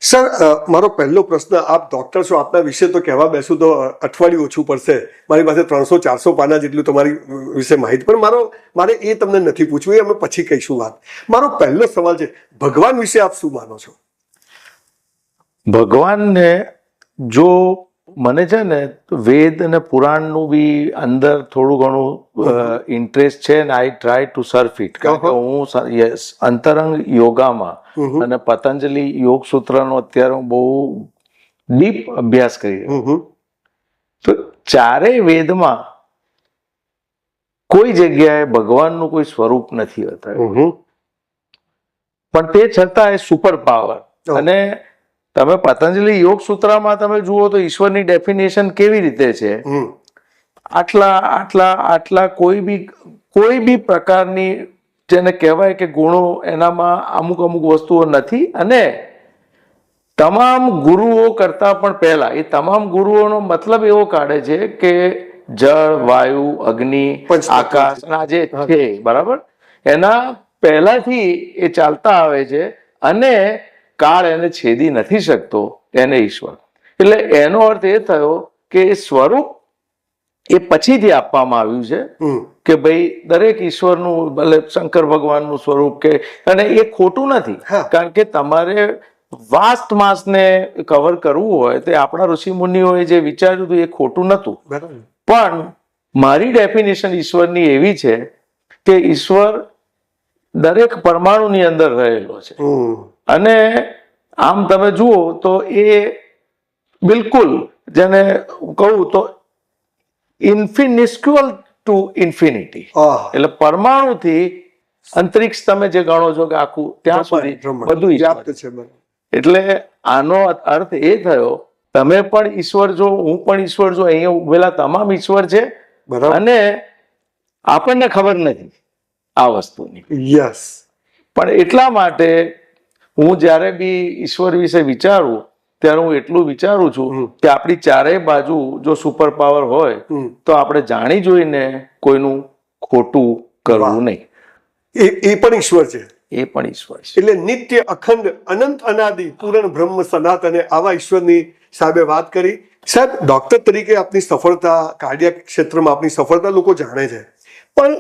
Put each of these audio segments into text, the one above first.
Sir, મારો પહેલો પ્રશ્ન, આપ ડોક્ટર છો, આપના વિશે તો કહેવા બેસું તો અઠવાડિયું ઓછું પડશે. મારી પાસે 300-400 પાના જેટલું તમારી વિશે માહિતી, પણ મારે એ તમને નથી પૂછવું, એ અમે પછી કહીશું વાત. મારો પહેલો સવાલ છે, ભગવાન વિશે આપ શું માનો છો? ભગવાનને જો મને છે ને વેદ અને પુરાણનું બી અંદર થોડું ઘણું ઇન્ટરેસ્ટ છે ને આઈ ટ્રાય ટુ સર્ફ ઇટ, કારણ કે હું યસ અંતરંગ યોગામાં અને પતંજલિ યોગ સૂત્રનો અત્યારે હું બહુ ડીપ અભ્યાસ કરી રહ્યો. તો ચારેય વેદમાં કોઈ જગ્યાએ ભગવાનનું કોઈ સ્વરૂપ નથી બતાવ્યું, પણ તે છતાં એ સુપર પાવર. અને તમે પતંજલિ યોગ સૂત્રમાં તમે જુઓ તો ઈશ્વરની ડેફિનેશન કેવી રીતે છે, આટલા આટલા આટલા કોઈ બી પ્રકારની જેને કહેવાય કે ગુણો એનામાં અમુક વસ્તુઓ નથી. અને તમામ ગુરુઓ કરતા પણ પહેલા એ તમામ ગુરુઓનો મતલબ એવો કાઢે છે કે જળ, વાયુ, અગ્નિ, આકાશ આ જે છે બરાબર, એના પહેલાથી એ ચાલતા આવે છે અને કાળ એને છેદી નથી શકતો, એને ઈશ્વર. એટલે એનો અર્થ એ થયો કે એ સ્વરૂપ એ પછીથી આપવામાં આવ્યું છે કે ભાઈ દરેક ઈશ્વરનું, ભલે શંકર ભગવાનનું સ્વરૂપ કે, અને એ ખોટું નથી, કારણ કે તમારે વાસ્ટ માસને કવર કરવું હોય તો આપણા ઋષિ મુનિઓએ જે વિચાર્યું હતું એ ખોટું નહોતું. પણ મારી ડેફિનેશન ઈશ્વરની એવી છે કે ઈશ્વર દરેક પરમાણુની અંદર રહેલો છે. અને આમ તમે જુઓ તો એ બિલકુલ જેને કહું તો ઇન્ફિનિસ્ક્યુઅલ ટુ ઇન્ફિનિટી, એટલે પરમાણુથી અંતરિક્ષ તમે જે ગણો છો કે આખું ત્યાં સુધી બધું વ્યાપ્ત છે. એટલે આનો અર્થ એ થયો તમે પણ ઈશ્વર જો, હું પણ ઈશ્વર જો, અહીંયા ઉભેલા તમામ ઈશ્વર છે. અને આપણને ખબર નથી આ વસ્તુની. યસ. પણ એટલા માટે હું જ્યારે બી ઈશ્વર વિશે વિચારું ત્યારે હું એટલું વિચારું છું કે આપણી ચારેય બાજુ જો સુપર પાવર હોય તો આપણે જાણી જોઈને કોઈનું ખોટું કરવું નહીં. એ પણ ઈશ્વર છે. એ પણ ઈશ્વર છે. એટલે નિત્ય, અખંડ, અનંત, અનાદિ, પૂરણ બ્રહ્મ સનાતન, આવા ઈશ્વરની સાહેબે વાત કરી. સાહેબ, ડોક્ટર તરીકે આપની સફળતા, કાર્ડિયાક ક્ષેત્રમાં આપની સફળતા લોકો જાણે છે, પણ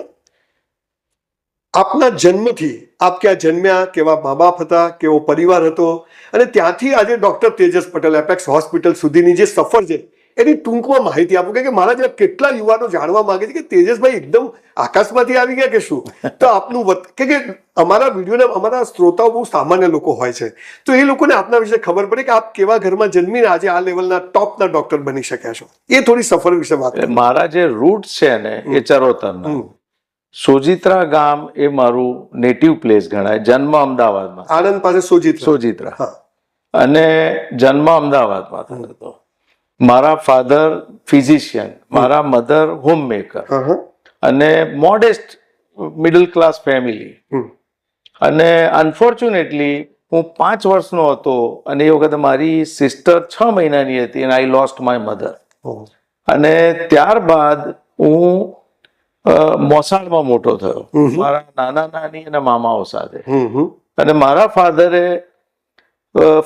આપના જન્મથી આપ ક્યાં જન્મ્યા, કેવા મા બાપ હતા, કેવો પરિવાર હતો, અને ત્યાંથી આજે doctor Tejas Patel apex hospital સુધીની જે સફર છે એની ટૂંકમાં માહિતી આપો. કે મારા જેવા કેટલા યુવાનો જાણવા માંગે છે કે તેજસભાઈ એકદમ આકાશમાંથી આવી ગયા કે શું. તો આપનું કે અમારા વિડીયોના અમારા શ્રોતાઓ બહુ સામાન્ય લોકો હોય છે, તો એ લોકોને આપના વિશે ખબર પડે કે આપ કેવા ઘરમાં જન્મીને આજે આ લેવલના ટોપના ડોક્ટર બની શક્યા છો. એ થોડી સફર વિશે વાત કરો. મારા જે રૂટ છે ને એ ચરોતરના, સોજિત્રા ગામ એ મારું નેટિવ પ્લેસ ગણાય. જન્મ અમદાવાદમાં, આણંદ પાસે સોજિત્રા, અને જન્મ અમદાવાદમાં થયો હતો. મારા ફાધર ફિઝિશિયન, મારા મધર હોમમેકર, અને મોડેસ્ટ મિડલ ક્લાસ ફેમિલી. અને અનફોર્ચ્યુનેટલી હું 5 વર્ષનો હતો અને એ વખતે મારી સિસ્ટર 6 મહિનાની હતી અને આઈ લોસ્ટ માય મધર. અને ત્યારબાદ હું મોસાળમાં મોટો થયો મારા નાના નાની અને મામાઓ સાથે. અને મારા ફાધરે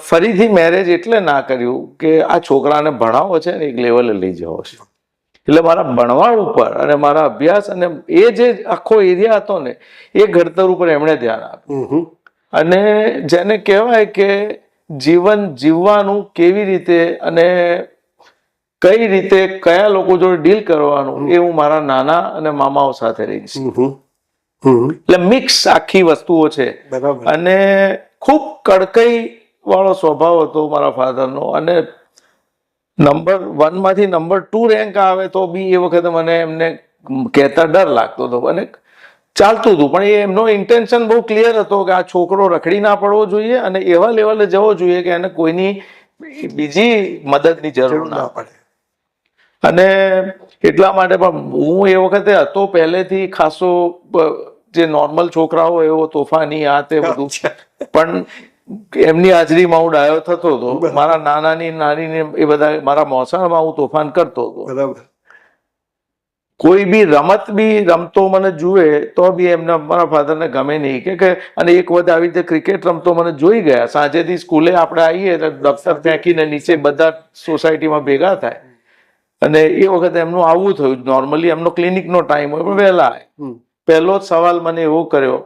ફરીથી મેરેજ એટલે ના કર્યું કે આ છોકરાને ભણાવો છે ને એક લેવલે લઈ જવો છે. એટલે મારા ભણવા ઉપર અને મારા અભ્યાસ અને એ જે આખો એરિયા હતો ને એ ઘડતર ઉપર એમણે ધ્યાન આપ્યું. અને જેને કહેવાય કે જીવન જીવવાનું કેવી રીતે અને કઈ રીતે કયા લોકો જોડે ડીલ કરવાનું એ હું મારા નાના અને મામાઓ સાથે રહીશ. એટલે મિક્સ આખી વસ્તુઓ છે. અને ખૂબ કડકાઈ વાળો સ્વભાવ હતો મારા ફાધરનો. અને નંબર 1 માંથી નંબર 2 રેન્ક આવે તો બી એ વખતે મને એમને કહેતા ડર લાગતો હતો. અને ચાલતું હતું, પણ એ એમનો ઇન્ટેન્શન બહુ ક્લિયર હતો કે આ છોકરો રખડી ના પડવો જોઈએ અને એવા લેવલે જવો જોઈએ કે એને કોઈની બીજી મદદની જરૂર ના પડે. અને એટલા માટે પણ હું એ વખતે હતો પહેલેથી ખાસો જે નોર્મલ છોકરાઓ એવો તોફાની આ તે બધું, પણ એમની હાજરીમાં હું ડાયો થતો હતો. મારા નાનાની નાની એ બધા મારા મોસાળમાં હું તોફાન કરતો હતો. કોઈ બી રમત બી રમતો મને જુએ તો બી એમને મારા ફાધરને ગમે નહીં કે અને એક વખત આવી રીતે ક્રિકેટ રમતો મને જોઈ ગયા. સાંજેથી સ્કૂલે આપણે આવીએ એટલે દફતર ફેંકીને નીચે બધા સોસાયટીમાં ભેગા થાય અને એ વખતે એમનું આવું થયું. નોર્મલી એમનો ક્લિનિકનો ટાઈમ હોય પણ વહેલા આવે. પહેલો જ સવાલ મને એવો કર્યો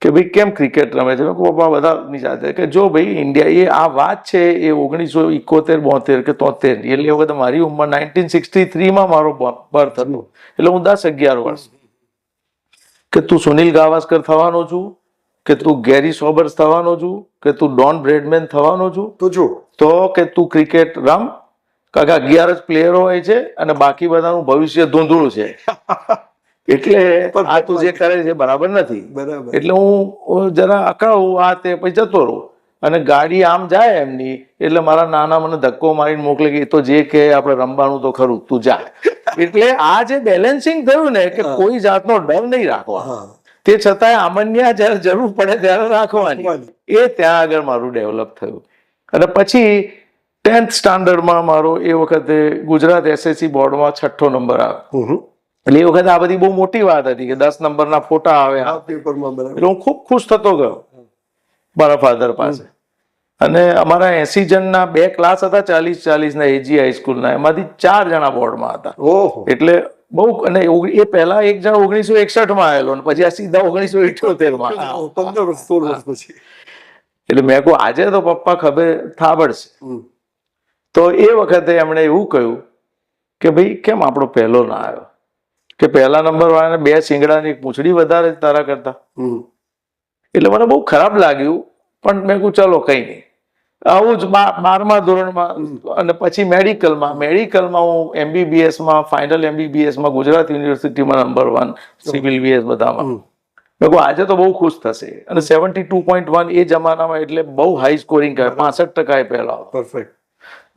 કે ભાઈ કેમ ક્રિકેટ રમે છે? પપ્પા બધાની સાથે કે જો ભાઈ ઇન્ડિયા એ આ વાત છે એ 1971-72 કે 73 એટલે એ વખતે મારી ઉંમર 1963માં મારો બર્થ હતો એટલે હું 10-11 વર્ષ કે તું સુનિલ ગાવસ્કર થવાનો છું કે તું ગેરી સોબર્સ થવાનો છું કે તું ડોન બ્રેડમેન થવાનો છું તો જો તો કે તું ક્રિકેટ રમ કારણ કે 11 જ પ્લેયરો હોય છે અને બાકી બધાનું ભવિષ્ય ધૂંધળું છે એટલે આ તું જે કરે છે બરાબર નથી. બરાબર. એટલે હું જરા અકળાવું આ તે પછી જતો રહું અને ગાડી આમ જાય એમની એટલે મારા નાના મને ધક્કો મારીને મોકલે કે એ તો જે કે આપણે રમવાનું તો ખરું તું જા. એટલે આ જે બેલેન્સિંગ થયું ને કે કોઈ જાતનો ડર નહીં રાખવા તે છતાંય આમન્યા જયારે જરૂર પડે ત્યારે રાખવાની એ ત્યાં આગળ મારું ડેવલપ થયું. અને પછી 10th સ્ટાન્ડર્ડમાં મારો એ વખતે ગુજરાત SSC બોર્ડમાં 6ઠ્ઠો નંબર આવ્યો. એટલે એ વખતે આ બધી બહુ મોટી વાત હતી કે 10 નંબરના ફોટા આવ્યા પેપરમાં. બરાબર. એટલે હું ખૂબ ખુશ થતો ગયો મારા ફાધર પાસે. અને અમારા 80 જણના 2 ક્લાસ હતા 40-40 ના AG હાઈસ્કૂલના એમાંથી 4 જણા બોર્ડમાં હતા. ઓહો. એટલે બહુ અને એ પહેલા એક જણ 1961માં આવેલો અને પછી આ સીધા 1978માં 15 વર્ષ 16 વર્ષ પછી. એટલે મેં કહું આજે તો પપ્પા ખબર થાબડશે. તો એ વખતે એમણે એવું કહ્યું કે ભાઈ કેમ આપણો પહેલો ના આવ્યો કે પહેલા નંબર વાળાને 2 શિંગડાની એક પૂંછડી વધારે તારા કરતા. એટલે મને બહુ ખરાબ લાગ્યું પણ મેં કહું ચલો કઈ નહીં. આવું જ 12મા ધોરણમાં અને પછી મેડિકલમાં હું MBBSમાં ફાઇનલ MBBSમાં ગુજરાત યુનિવર્સિટીમાં નંબર 1 સિવિલ VS બધામાં. મેં કહું આજે તો બહુ ખુશ થશે. અને 72.1 એ જમાનામાં એટલે બહુ હાઈ સ્કોરિંગ કહેવાય. 65% પહેલા પરફેક્ટ.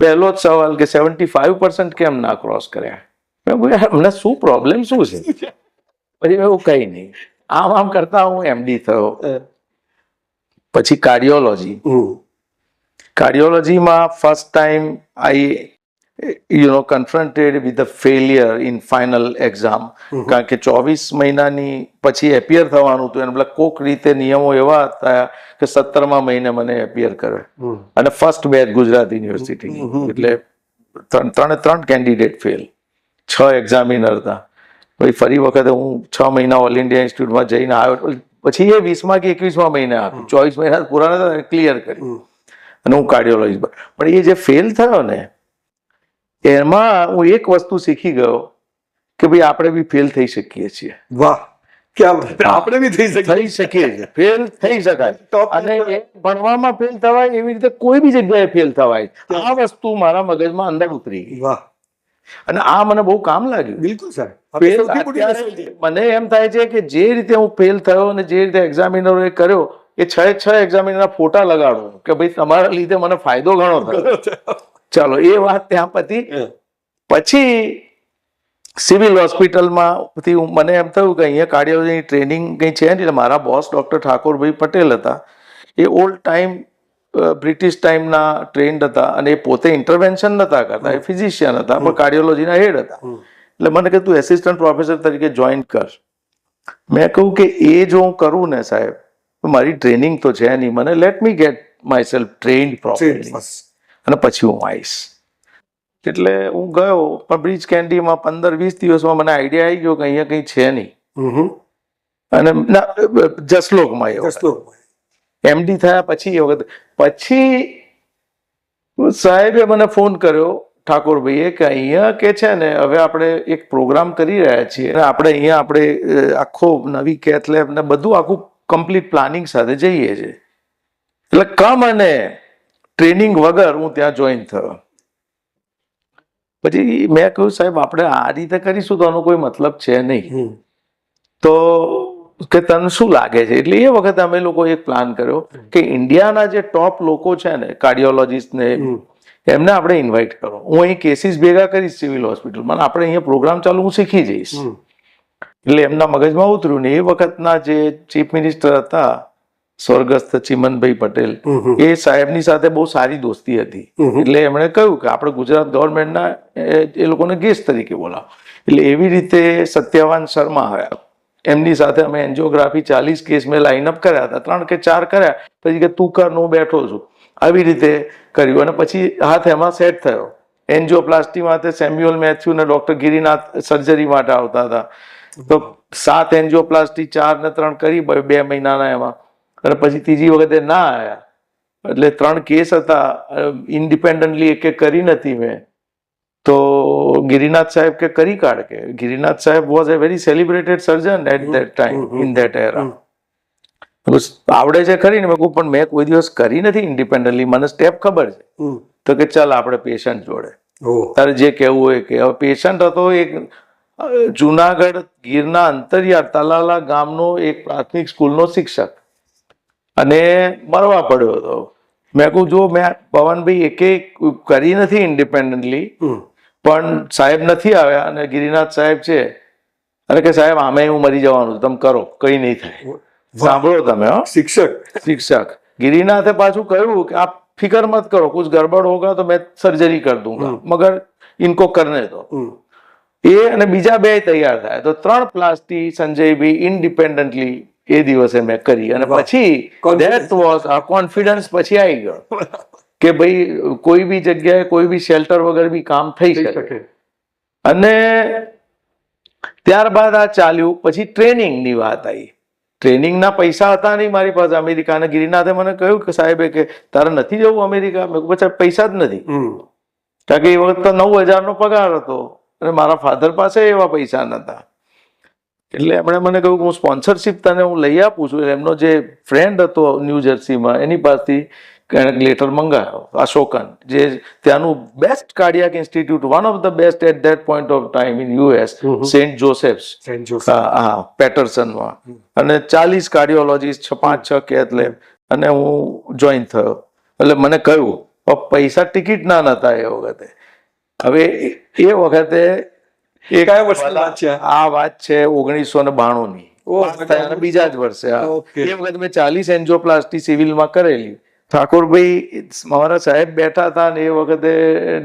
પહેલો જ સવાલ કે 75% કેમ ના ક્રોસ કર્યા? મેં કહ્યું અમને શું પ્રોબ્લેમ શું છે? પછી મેં કઈ નહીં આમ કરતા હું MD થયો. પછી કાર્ડિયોલોજીમાં first time I confronted with the failure in final exam. કારણ કે 24 મહિનાની પછી એપિયર થવાનું હતું એને પેલા કોક રીતે નિયમો એવા હતા કે 17મા મહિને મને એપિયર કર્યો અને ફર્સ્ટ બેચ ગુજરાત યુનિવર્સિટીની એટલે 3 કેન્ડિડેટ ફેલ, 6 એક્ઝામિનર હતા. પછી ફરી વખતે હું 6 મહિના ઓલ ઇન્ડિયા ઇન્સ્ટિટ્યૂટમાં જઈને આવ્યો. પછી એ 20મા કે 21મા મહિને આપ્યું. 24 મહિના પૂરા નતા ક્લિયર કર્યું અને હું કાર્ડિયોલોજી પર. પણ એ જે ફેલ થયો ને એમાં હું એક વસ્તુ શીખી ગયો કે ભાઈ આપણે બી ફેલ થઈ શકીએ છીએ. વાહ, આપણે બી થઈ શકીએ છીએ, ફેલ થઈ શકાય. અને એ ભણવામાં ફેલ થવાય એવી રીતે કોઈ બી જગ્યાએ ફેલ થવાય. આ વસ્તુ મારા મગજમાં અંદર ઉતરી ગઈ. વાહ. અને આ મને બહુ કામ લાગ્યું. બિલકુલ સાહેબ. મને એમ થાય છે કે જે રીતે હું ફેલ થયો અને જે રીતે એક્ઝામિનરોએ કર્યો એ 6 એક્ઝામિનરના ફોટા લગાડો કે ભાઈ તમારા લીધે મને ફાયદો ઘણો થયો. ચાલો એ વાત ત્યાં પતી. પછી સિવિલ હોસ્પિટલમાં મને એમ થયું કે અહીંયા કાર્ડિયોલોજીની ટ્રેનિંગ કંઈ છે ને. એટલે મારા બોસ ડોક્ટર ઠાકોરભાઈ પટેલ હતા. એ ઓલ્ડ ટાઈમ બ્રિટિશ ટાઈમના ટ્રેન્ડ હતા અને એ પોતે ઇન્ટરવેન્શન નતા કરતા, એ ફિઝિશિયન હતા પણ કાર્ડિયોલોજીના હેડ હતા. એટલે મને કે તું એસિસ્ટન્ટ પ્રોફેસર તરીકે જોઈન કર. મેં કહ્યું કે એ જો હું કરું ને સાહેબ મારી ટ્રેનિંગ તો છે નહીં, મને let me gate my self trend properly અને પછી હું આવીશ. એટલે હું ગયો પણ બ્રિજ કેન્ડીમાં 15-20 દિવસમાં મને આઈડિયા આવી ગયો કે અહીંયા કંઈ છે નહીં. અને જસલોકમાં MD થયા પછી એ વખત પછી સાહેબે મને ફોન કર્યો ઠાકોરભાઈએ કે અહીંયા કે છે ને હવે આપણે એક પ્રોગ્રામ કરી રહ્યા છીએ અને આપણે આખો નવી કેથ લેબ ને બધું આખું કમ્પ્લીટ પ્લાનિંગ સાથે જઈએ છીએ. એટલે કમ અને ટ્રેનિંગ વગર હું ત્યાં જોઈન થયો. પછી મેં કહ્યું સાહેબ આપણે આ રીતે કરીશું તો આનો કોઈ મતલબ છે નહીં, તો કે તને શું લાગે છે? એટલે એ વખતે અમે લોકો એક પ્લાન કર્યો કે ઇન્ડિયાના જે ટોપ લોકો છે ને કાર્ડિયોલોજીસ્ટ ને એમને આપણે ઇન્વાઇટ કરો. હું અહીં કેસીસ ભેગા કરીશ સિવિલ હોસ્પિટલમાં, આપણે અહીંયા પ્રોગ્રામ ચાલુ હું શીખી જઈશ. એટલે એમના મગજમાં ઉતર્યું ને એ વખતના જે ચીફ મિનિસ્ટર હતા સ્વર્ગસ્થ ચિમનભાઈ પટેલ, એ સાહેબની સાથે બહુ સારી દોસ્તી હતી. એટલે એમણે કહ્યું કે આપણે ગુજરાત ગવર્મેન્ટના એ લોકોને ગેસ્ટ તરીકે બોલાવો. એટલે એવી રીતે સત્યવાન શર્મા આવ્યા, એમની સાથે અમે એન્જિયોગ્રાફી 40 કેસ મેં લાઇનઅપ કર્યા હતા, 3 કે 4 કર્યા, પછી કે તું કર, હું બેઠો છું, આવી રીતે કર્યું. અને પછી હાથ એમાં સેટ થયો. એન્જિયોપ્લાસ્ટી માટે સેમ્યુઅલ મેથ્યુ ને ડોક્ટર ગિરિનાથ સર્જરી માટે આવતા હતા, તો 7 એન્જિયોપ્લાસ્ટી 4 ને 3 કરી 2 મહિનાના એમાં, અને પછી ત્રીજી વખતે ના આવ્યા. એટલે 3 કેસ હતા, ઇન્ડિપેન્ડન્ટલી એક કરી નથી મેં. તો ગિરિનાથ સાહેબ કે કરી કાઢ, કે ગિરિનાથ સાહેબ was a very celebrated surgeon at that time, in that era. આવડે છે ખરી ને, મેં કહું પણ મેં કોઈ દિવસ કરી નથી ઇન્ડિપેન્ડન્ટલી, મને સ્ટેપ ખબર છે. તો કે ચાલ આપણે પેશન્ટ જોડે, તારે જે કહેવું હોય કે. હવે પેશન્ટ હતો એક જુનાગઢ ગીરના અંતરિયાળ તલાલા ગામનો એક પ્રાથમિક સ્કૂલનો શિક્ષક, અને મરવા પડ્યો હતો. મેં કહું જો મેં પવનભાઈ એકે કરી નથી ઇન્ડિપેન્ડન્ટલી, પણ સાહેબ નથી આવ્યા અને ગિરિનાથ સાહેબ છે, અને કે સાહેબ આમે હું મરી જવાનું, તમે કરો, કઈ નહીં થાય. સાંભળો તમે, શિક્ષક ગિરિનાથે પાછું કહ્યું કે આપ फिक्र मत करो, कुछ गड़बड़ होगा तो मैं सर्जरी कर दूंगा, मगर इनको करने दो. એ અને બીજા 2 તૈયાર થાય. તો 3 પ્લાસ્ટી સંજયભાઈ ઇન્ડિપેન્ડન્ટલી એ દિવસે મેં કરી. અને પછી ધેટ વોઝ આ કોન્ફિડન્સ પછી આવી ગયો કે ભાઈ કોઈ બી જગ્યાએ કોઈ બી શેલ્ટર વગર બી કામ થઈ શકે. અને ત્યારબાદ આ ચાલ્યું. પછી ટ્રેનિંગની વાત આવી. ટ્રેનિંગના પૈસા હતા નહીં મારી પાસે અમેરિકાના. ગિરિનાથે મને કહ્યું કે સાહેબે કે તારે નથી જવું અમેરિકા? મેં કહ્યું સાહેબ પૈસા જ નથી, કારણ કે એ વખત 9,000 પગાર હતો અને મારા ફાધર પાસે એવા પૈસા નતા. એટલે એમણે મને કહ્યું કે હું સ્પોન્સરશિપ તને હું લઈ આપું છું. એટલે એમનો જે ફ્રેન્ડ હતો ન્યૂ જર્સીમાં, એની પાસેથી લેટર મંગાવ્યો, અશોકન, જે ત્યાંનું best cardiac institute, one of the best at that point of time in US, Saint Joseph's પેટરસનમાં, અને 40 કાર્ડિયોલોજીસ્ટ, 5-6 કેથ લેબ, અને હું જોઈન થયો. એટલે મને કહ્યું પૈસા ટિકિટ ના નતા એ વખતે. હવે એ વખતે આ વાત છે 1992 બીજા જ વર્ષે. એ વખતે મેં 40 એન્જિયોપ્લાસ્ટી સિવિલમાં કરેલી. ઠાકોરભાઈ મારા સાહેબ બેઠા હતા, ને એ વખતે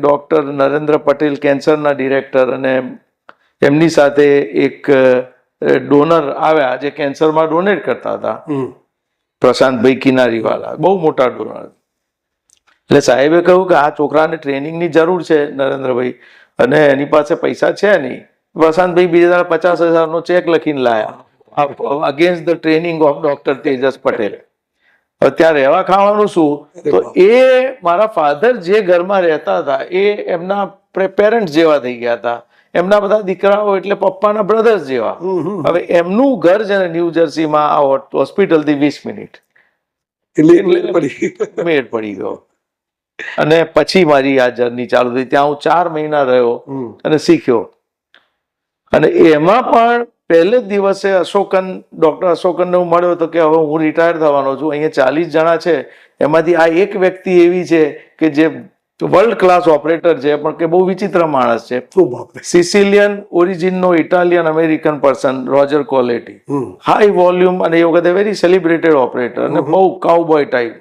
ડોક્ટર નરેન્દ્ર પટેલ કેન્સરના ડિરેક્ટર, અને એમની સાથે એક ડોનર આવ્યા જે કેન્સરમાં ડોનેટ કરતા હતા, પ્રશાંતભાઈ કિનારીવાલા, બહુ મોટા ડોનર. એટલે સાહેબે કહ્યું કે આ છોકરાને ટ્રેનિંગની જરૂર છે નરેન્દ્રભાઈ, અને એની પાસે પૈસા છે નહીં. પ્રશાંતભાઈ બીજા 50,000 ચેક લખીને લાયા against the training of doctor Tejas Patel. હવે ત્યાં રહેવા ખાવાનું શું? તો એ મારા ફાધર જે ઘરમાં રહેતા હતા એ એમના પેરેન્ટ્સ જેવા થઈ ગયા હતા. એમના બધા દીકરાઓ એટલે પપ્પાના બ્રધર્સ જેવા. હવે એમનું ઘર છે ને ન્યૂ જર્સીમાં, આ હોસ્પિટલથી 20 મિનિટ, મેળ પડી ગયો. અને પછી મારી આ જર્ની ચાલુ થઈ. ત્યાં હું 4 મહિના રહ્યો અને શીખ્યો. અને એમાં પણ પહેલે જ દિવસે ડોક્ટર અશોકનને હું મળ્યો તો કે હવે હું રિટાયર થવાનો છું, અહીંયા 40 જણા છે, એમાંથી આ એક વ્યક્તિ એવી છે કે જે વર્લ્ડ ક્લાસ ઓપરેટર છે, પણ કે બહુ વિચિત્ર માણસ છે. સિસિલિયન ઓરિજિનનો Italian American person, Roger Colletti, high volume, અને એ વખતે વેરી સેલિબ્રેટેડ ઓપરેટર, અને બહુ કાઉબોય ટાઈપ.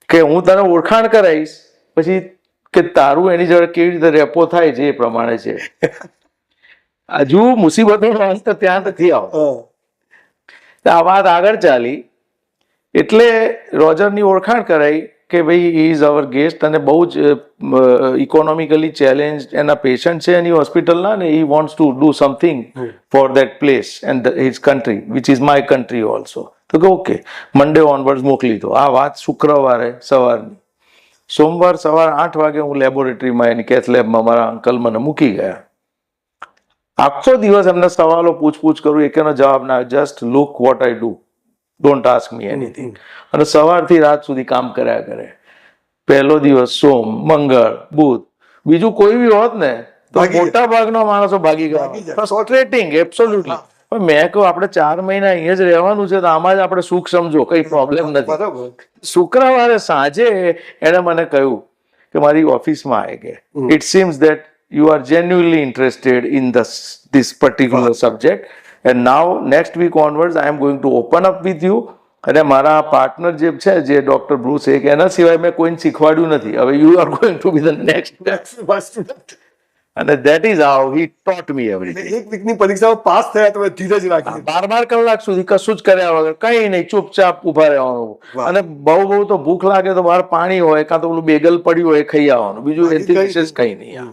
કે હું તને ઓળખાણ કરાવીશ, પછી કે તારું એની જોડે કેવી રીતે રેપો થાય છે એ પ્રમાણે છે. હજુ મુસીબતનો અંત ત્યાં નથી આવતો. આ વાત આગળ ચાલી. એટલે રોજરની ઓળખાણ કરાઈ કે ભાઈ હી ઇઝ અવર ગેસ્ટ, અને બહુ જ ઇકોનોમિકલી ચેલેન્જ એના પેશન્ટ છે એની હોસ્પિટલના, ને he wants to do something for that place and his country which is my country also. તો કે ઓકે, મંડે ઓનવર્ડ મોકલી દો. આ વાત શુક્રવારે સવારની. સોમવાર સવારે 8 વાગે હું લેબોરેટરીમાં એની કેથ લેબમાં મારા અંકલ મને મૂકી ગયા. આખો દિવસ એમને સવાલો પૂછપૂછ કરું, એકેનો જવાબ ના. Just look what I do, don't ask me anything. અને સવારથી રાત સુધી કામ કર્યા કરે. પહેલો દિવસ સોમ, મંગળ, બુધ. બીજું કોઈ બી હોત ને તો મોટા ભાગના માણસો ભાગી ગયા. ફ્રસ્ટ્રેટિંગ, એબ્સોલ્યુટલી. પણ મેં કહું આપણે 4 મહિના અહીંયા જ રહેવાનું છે, તો આમાં જ આપણે સુખ સમજો, કઈ પ્રોબ્લેમ નથી. શુક્રવારે સાંજે એને મને કહ્યું કે મારી ઓફિસમાં આવે કે it seems that you are genuinely interested in this particular subject, and now next week onwards I am going to open up with you. અને મારા પાર્ટનર જે છે, જે ડોક્ટર બ્રુસ, એના સિવાય મેં કોઈને શીખવાડ્યું નથી. હવે you are going to B the next. અને that is how he taught me everything. એક વીકની પરીક્ષામાં પાસ થયા તમે ધીરજ રાખી. 12 કલાક સુધી કશું જ કર્યા વગર કઈ નહીં, ચૂપચાપ ઉભા રહેવાનું. વાહ. અને બહુ તો ભૂખ લાગે તો બહાર પાણી હોય કાં તો ઓલું બેગલ પડ્યું હોય એ ખાઈ આવવાનું, બીજું બાકી એથી કઈ વિશેષ કઈ નહીં.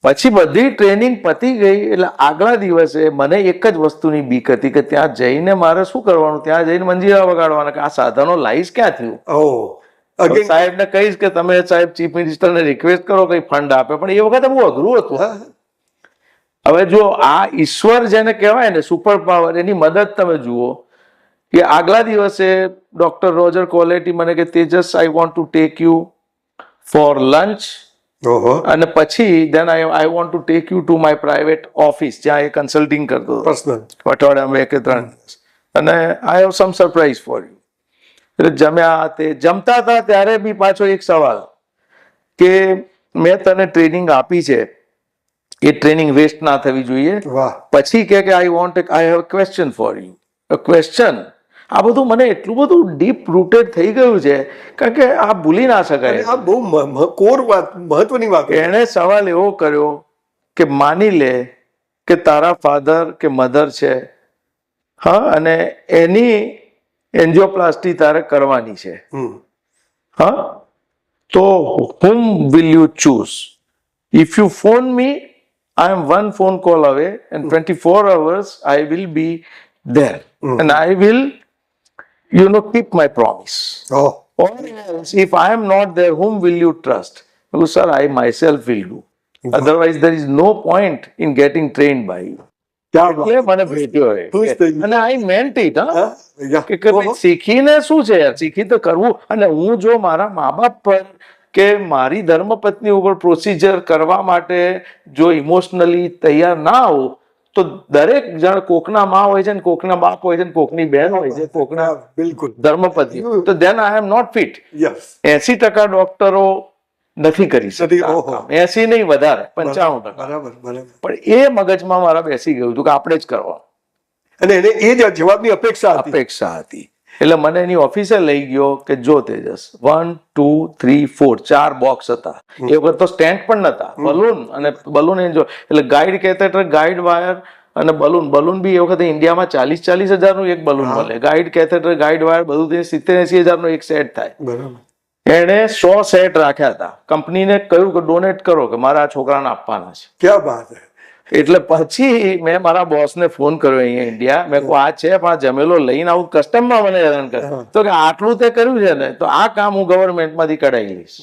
પછી બધી ટ્રેનિંગ પતી ગઈ એટલે આગલા દિવસે મને એક જ વસ્તુની બીક હતી કે ત્યાં જઈને મારે શું કરવાનું, ત્યાં જઈને મંજીરા વગાડવાના કે આ સાધનો લાવીશ ક્યાંથી હું. ઓહ, હવે સાહેબને કહીશ કે તમે સાહેબ ચીફ મિનિસ્ટરને રિક્વેસ્ટ કરો કઈ ફંડ આપે, પણ એ વખતે બહુ અઘરું હતું. હવે જો આ ઈશ્વર જેને કહેવાય ને સુપર પાવર, એની મદદ તમે જુઓ કે આગલા દિવસે ડોક્ટર રોજર કોલેટી મને કે Tejas I want to take you for lunch, ઓહો, અને પછી then I want to take you to my private office જ્યાં એ કન્સલ્ટિંગ કરતો હતો પર્સનલ. અઠવાડિયામાં 1 કે 3 દિવસ, અને I have sum surprise for you. એટલે જમ્યા તે જમતા હતા ત્યારે બી પાછો એક સવાલ કે મેં તને ટ્રેનિંગ આપી છે એ ટ્રેનિંગ વેસ્ટ ના થવી જોઈએ. વાહ. પછી કે I have question for you. Question, આ બધું મને એટલું બધું ડીપ રૂટેડ થઈ ગયું છે કારણ કે આ ભૂલી ના શકાય. આ બહુ કોર વાત, મહત્વની વાત. એણે સવાલ એવો કર્યો કે માની લે કે તારા ફાધર કે મધર છે, હા, અને એની એન્જિયોપ્લાસ્ટી તારે કરવાની છે, હા, તો whom will you choose? If you phone me, I am one phone call away and 24 hours I will be there and I will keep my promise. Oh. Or else, if I am not there, whom will you trust? Because, sir, I myself will do. Otherwise, there is no point in getting trained by you. એટલે મને ભેટ્યો અને આઈ મેન્ટ it. કે ભાઈ શીખીને શું છે યાર, શીખી તો કરવું. અને હું જો મારા મા બાપ પર કે મારી ધર્મપત્ની ઉપર પ્રોસિજર કરવા માટે જો ઇમોશનલી તૈયાર ના હોઉં તો દરેક જણ કોકના માં હોય છે ને કોકના બાપ હોય છે ને કોકની બહેન હોય છે, કોકના બિલકુલ ધર્મપત્ની, તો દેન આઈ એમ નોટ ફિટ. યસ. 80% ડોક્ટરો નથી કરી શકતા, 80 નહીં વધારે 95%. બરાબર, બરાબર. પણ એ મગજમાં મારા બેસી ગયું હતું કે આપણે જ કરવાનું, અને એને એ જ જવાબની અપેક્ષા હતી. એટલે મને એની ઓફિસે લઈ ગયો કે જો તેજસ 1 2 3 4 4 બોક્સ હતા. એ વખત તો સ્ટેન્ડ પણ નતા, બલૂન અને બલૂન એટલે ગાઈડ કેથેટર, ગાઈડ વાયર અને બલૂન બી એ વખતે ઇન્ડિયામાં 40,000 નું એક બલૂન મળે. ગાઈડ કેથેટર, ગાઈડ વાયર બધું 70-80 નો એક સેટ થાય. બરાબર. એણે 100 સેટ રાખ્યા હતા. કંપનીને કહ્યું કે ડોનેટ કરો કે મારા છોકરાને આપવાના છે. ક્યાં વાત છે. એટલે પછી મેં મારા બોસને ફોન કર્યો અહીંયા ઇન્ડિયા. મેં કહું આ છે પણ આ જમેલો લઈને આવું કસ્ટમમાં મને હેરાન કરે. તો કે આટલું તે કર્યું છે ને તો આ કામ હું ગવર્મેન્ટમાંથી કઢાવી લઈશ.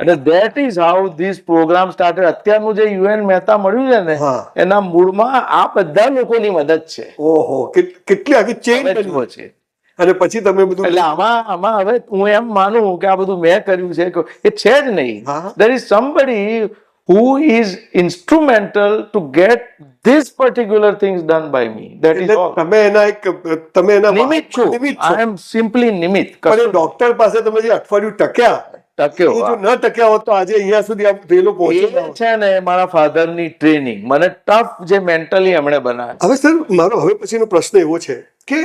અને that is how this program started. અત્યારનું જે યુએન મહેતા મળ્યું છે ને એના મૂળમાં આ બધા લોકોની મદદ છે. ઓહો, કેટલી આખી ચેઇન છે. અને પછી તમે બધું, એટલે આમાં હવે હું એમ માનું કે આ બધું મેં કર્યું છે કે એ છે જ નહીં. there is somebody who is instrumental to get this particular things done by me. That is all. તમે એના નિમિત્ત છું. I am simply નિમિત્ત. પણ ડોક્ટર પાસે તમે જે અઠવાડિયું ટક્યો, જો ન ટક્યા હોત તો આજે અહીંયા સુધી આપ રેલો પહોંચી જાવ. છે ને મારા ફાધર ની ટ્રેનિંગ મને ટફ જે મેન્ટલી એમણે બનાવ્યા. હવે સર મારો હવે પછીનો પ્રશ્ન એવો છે કે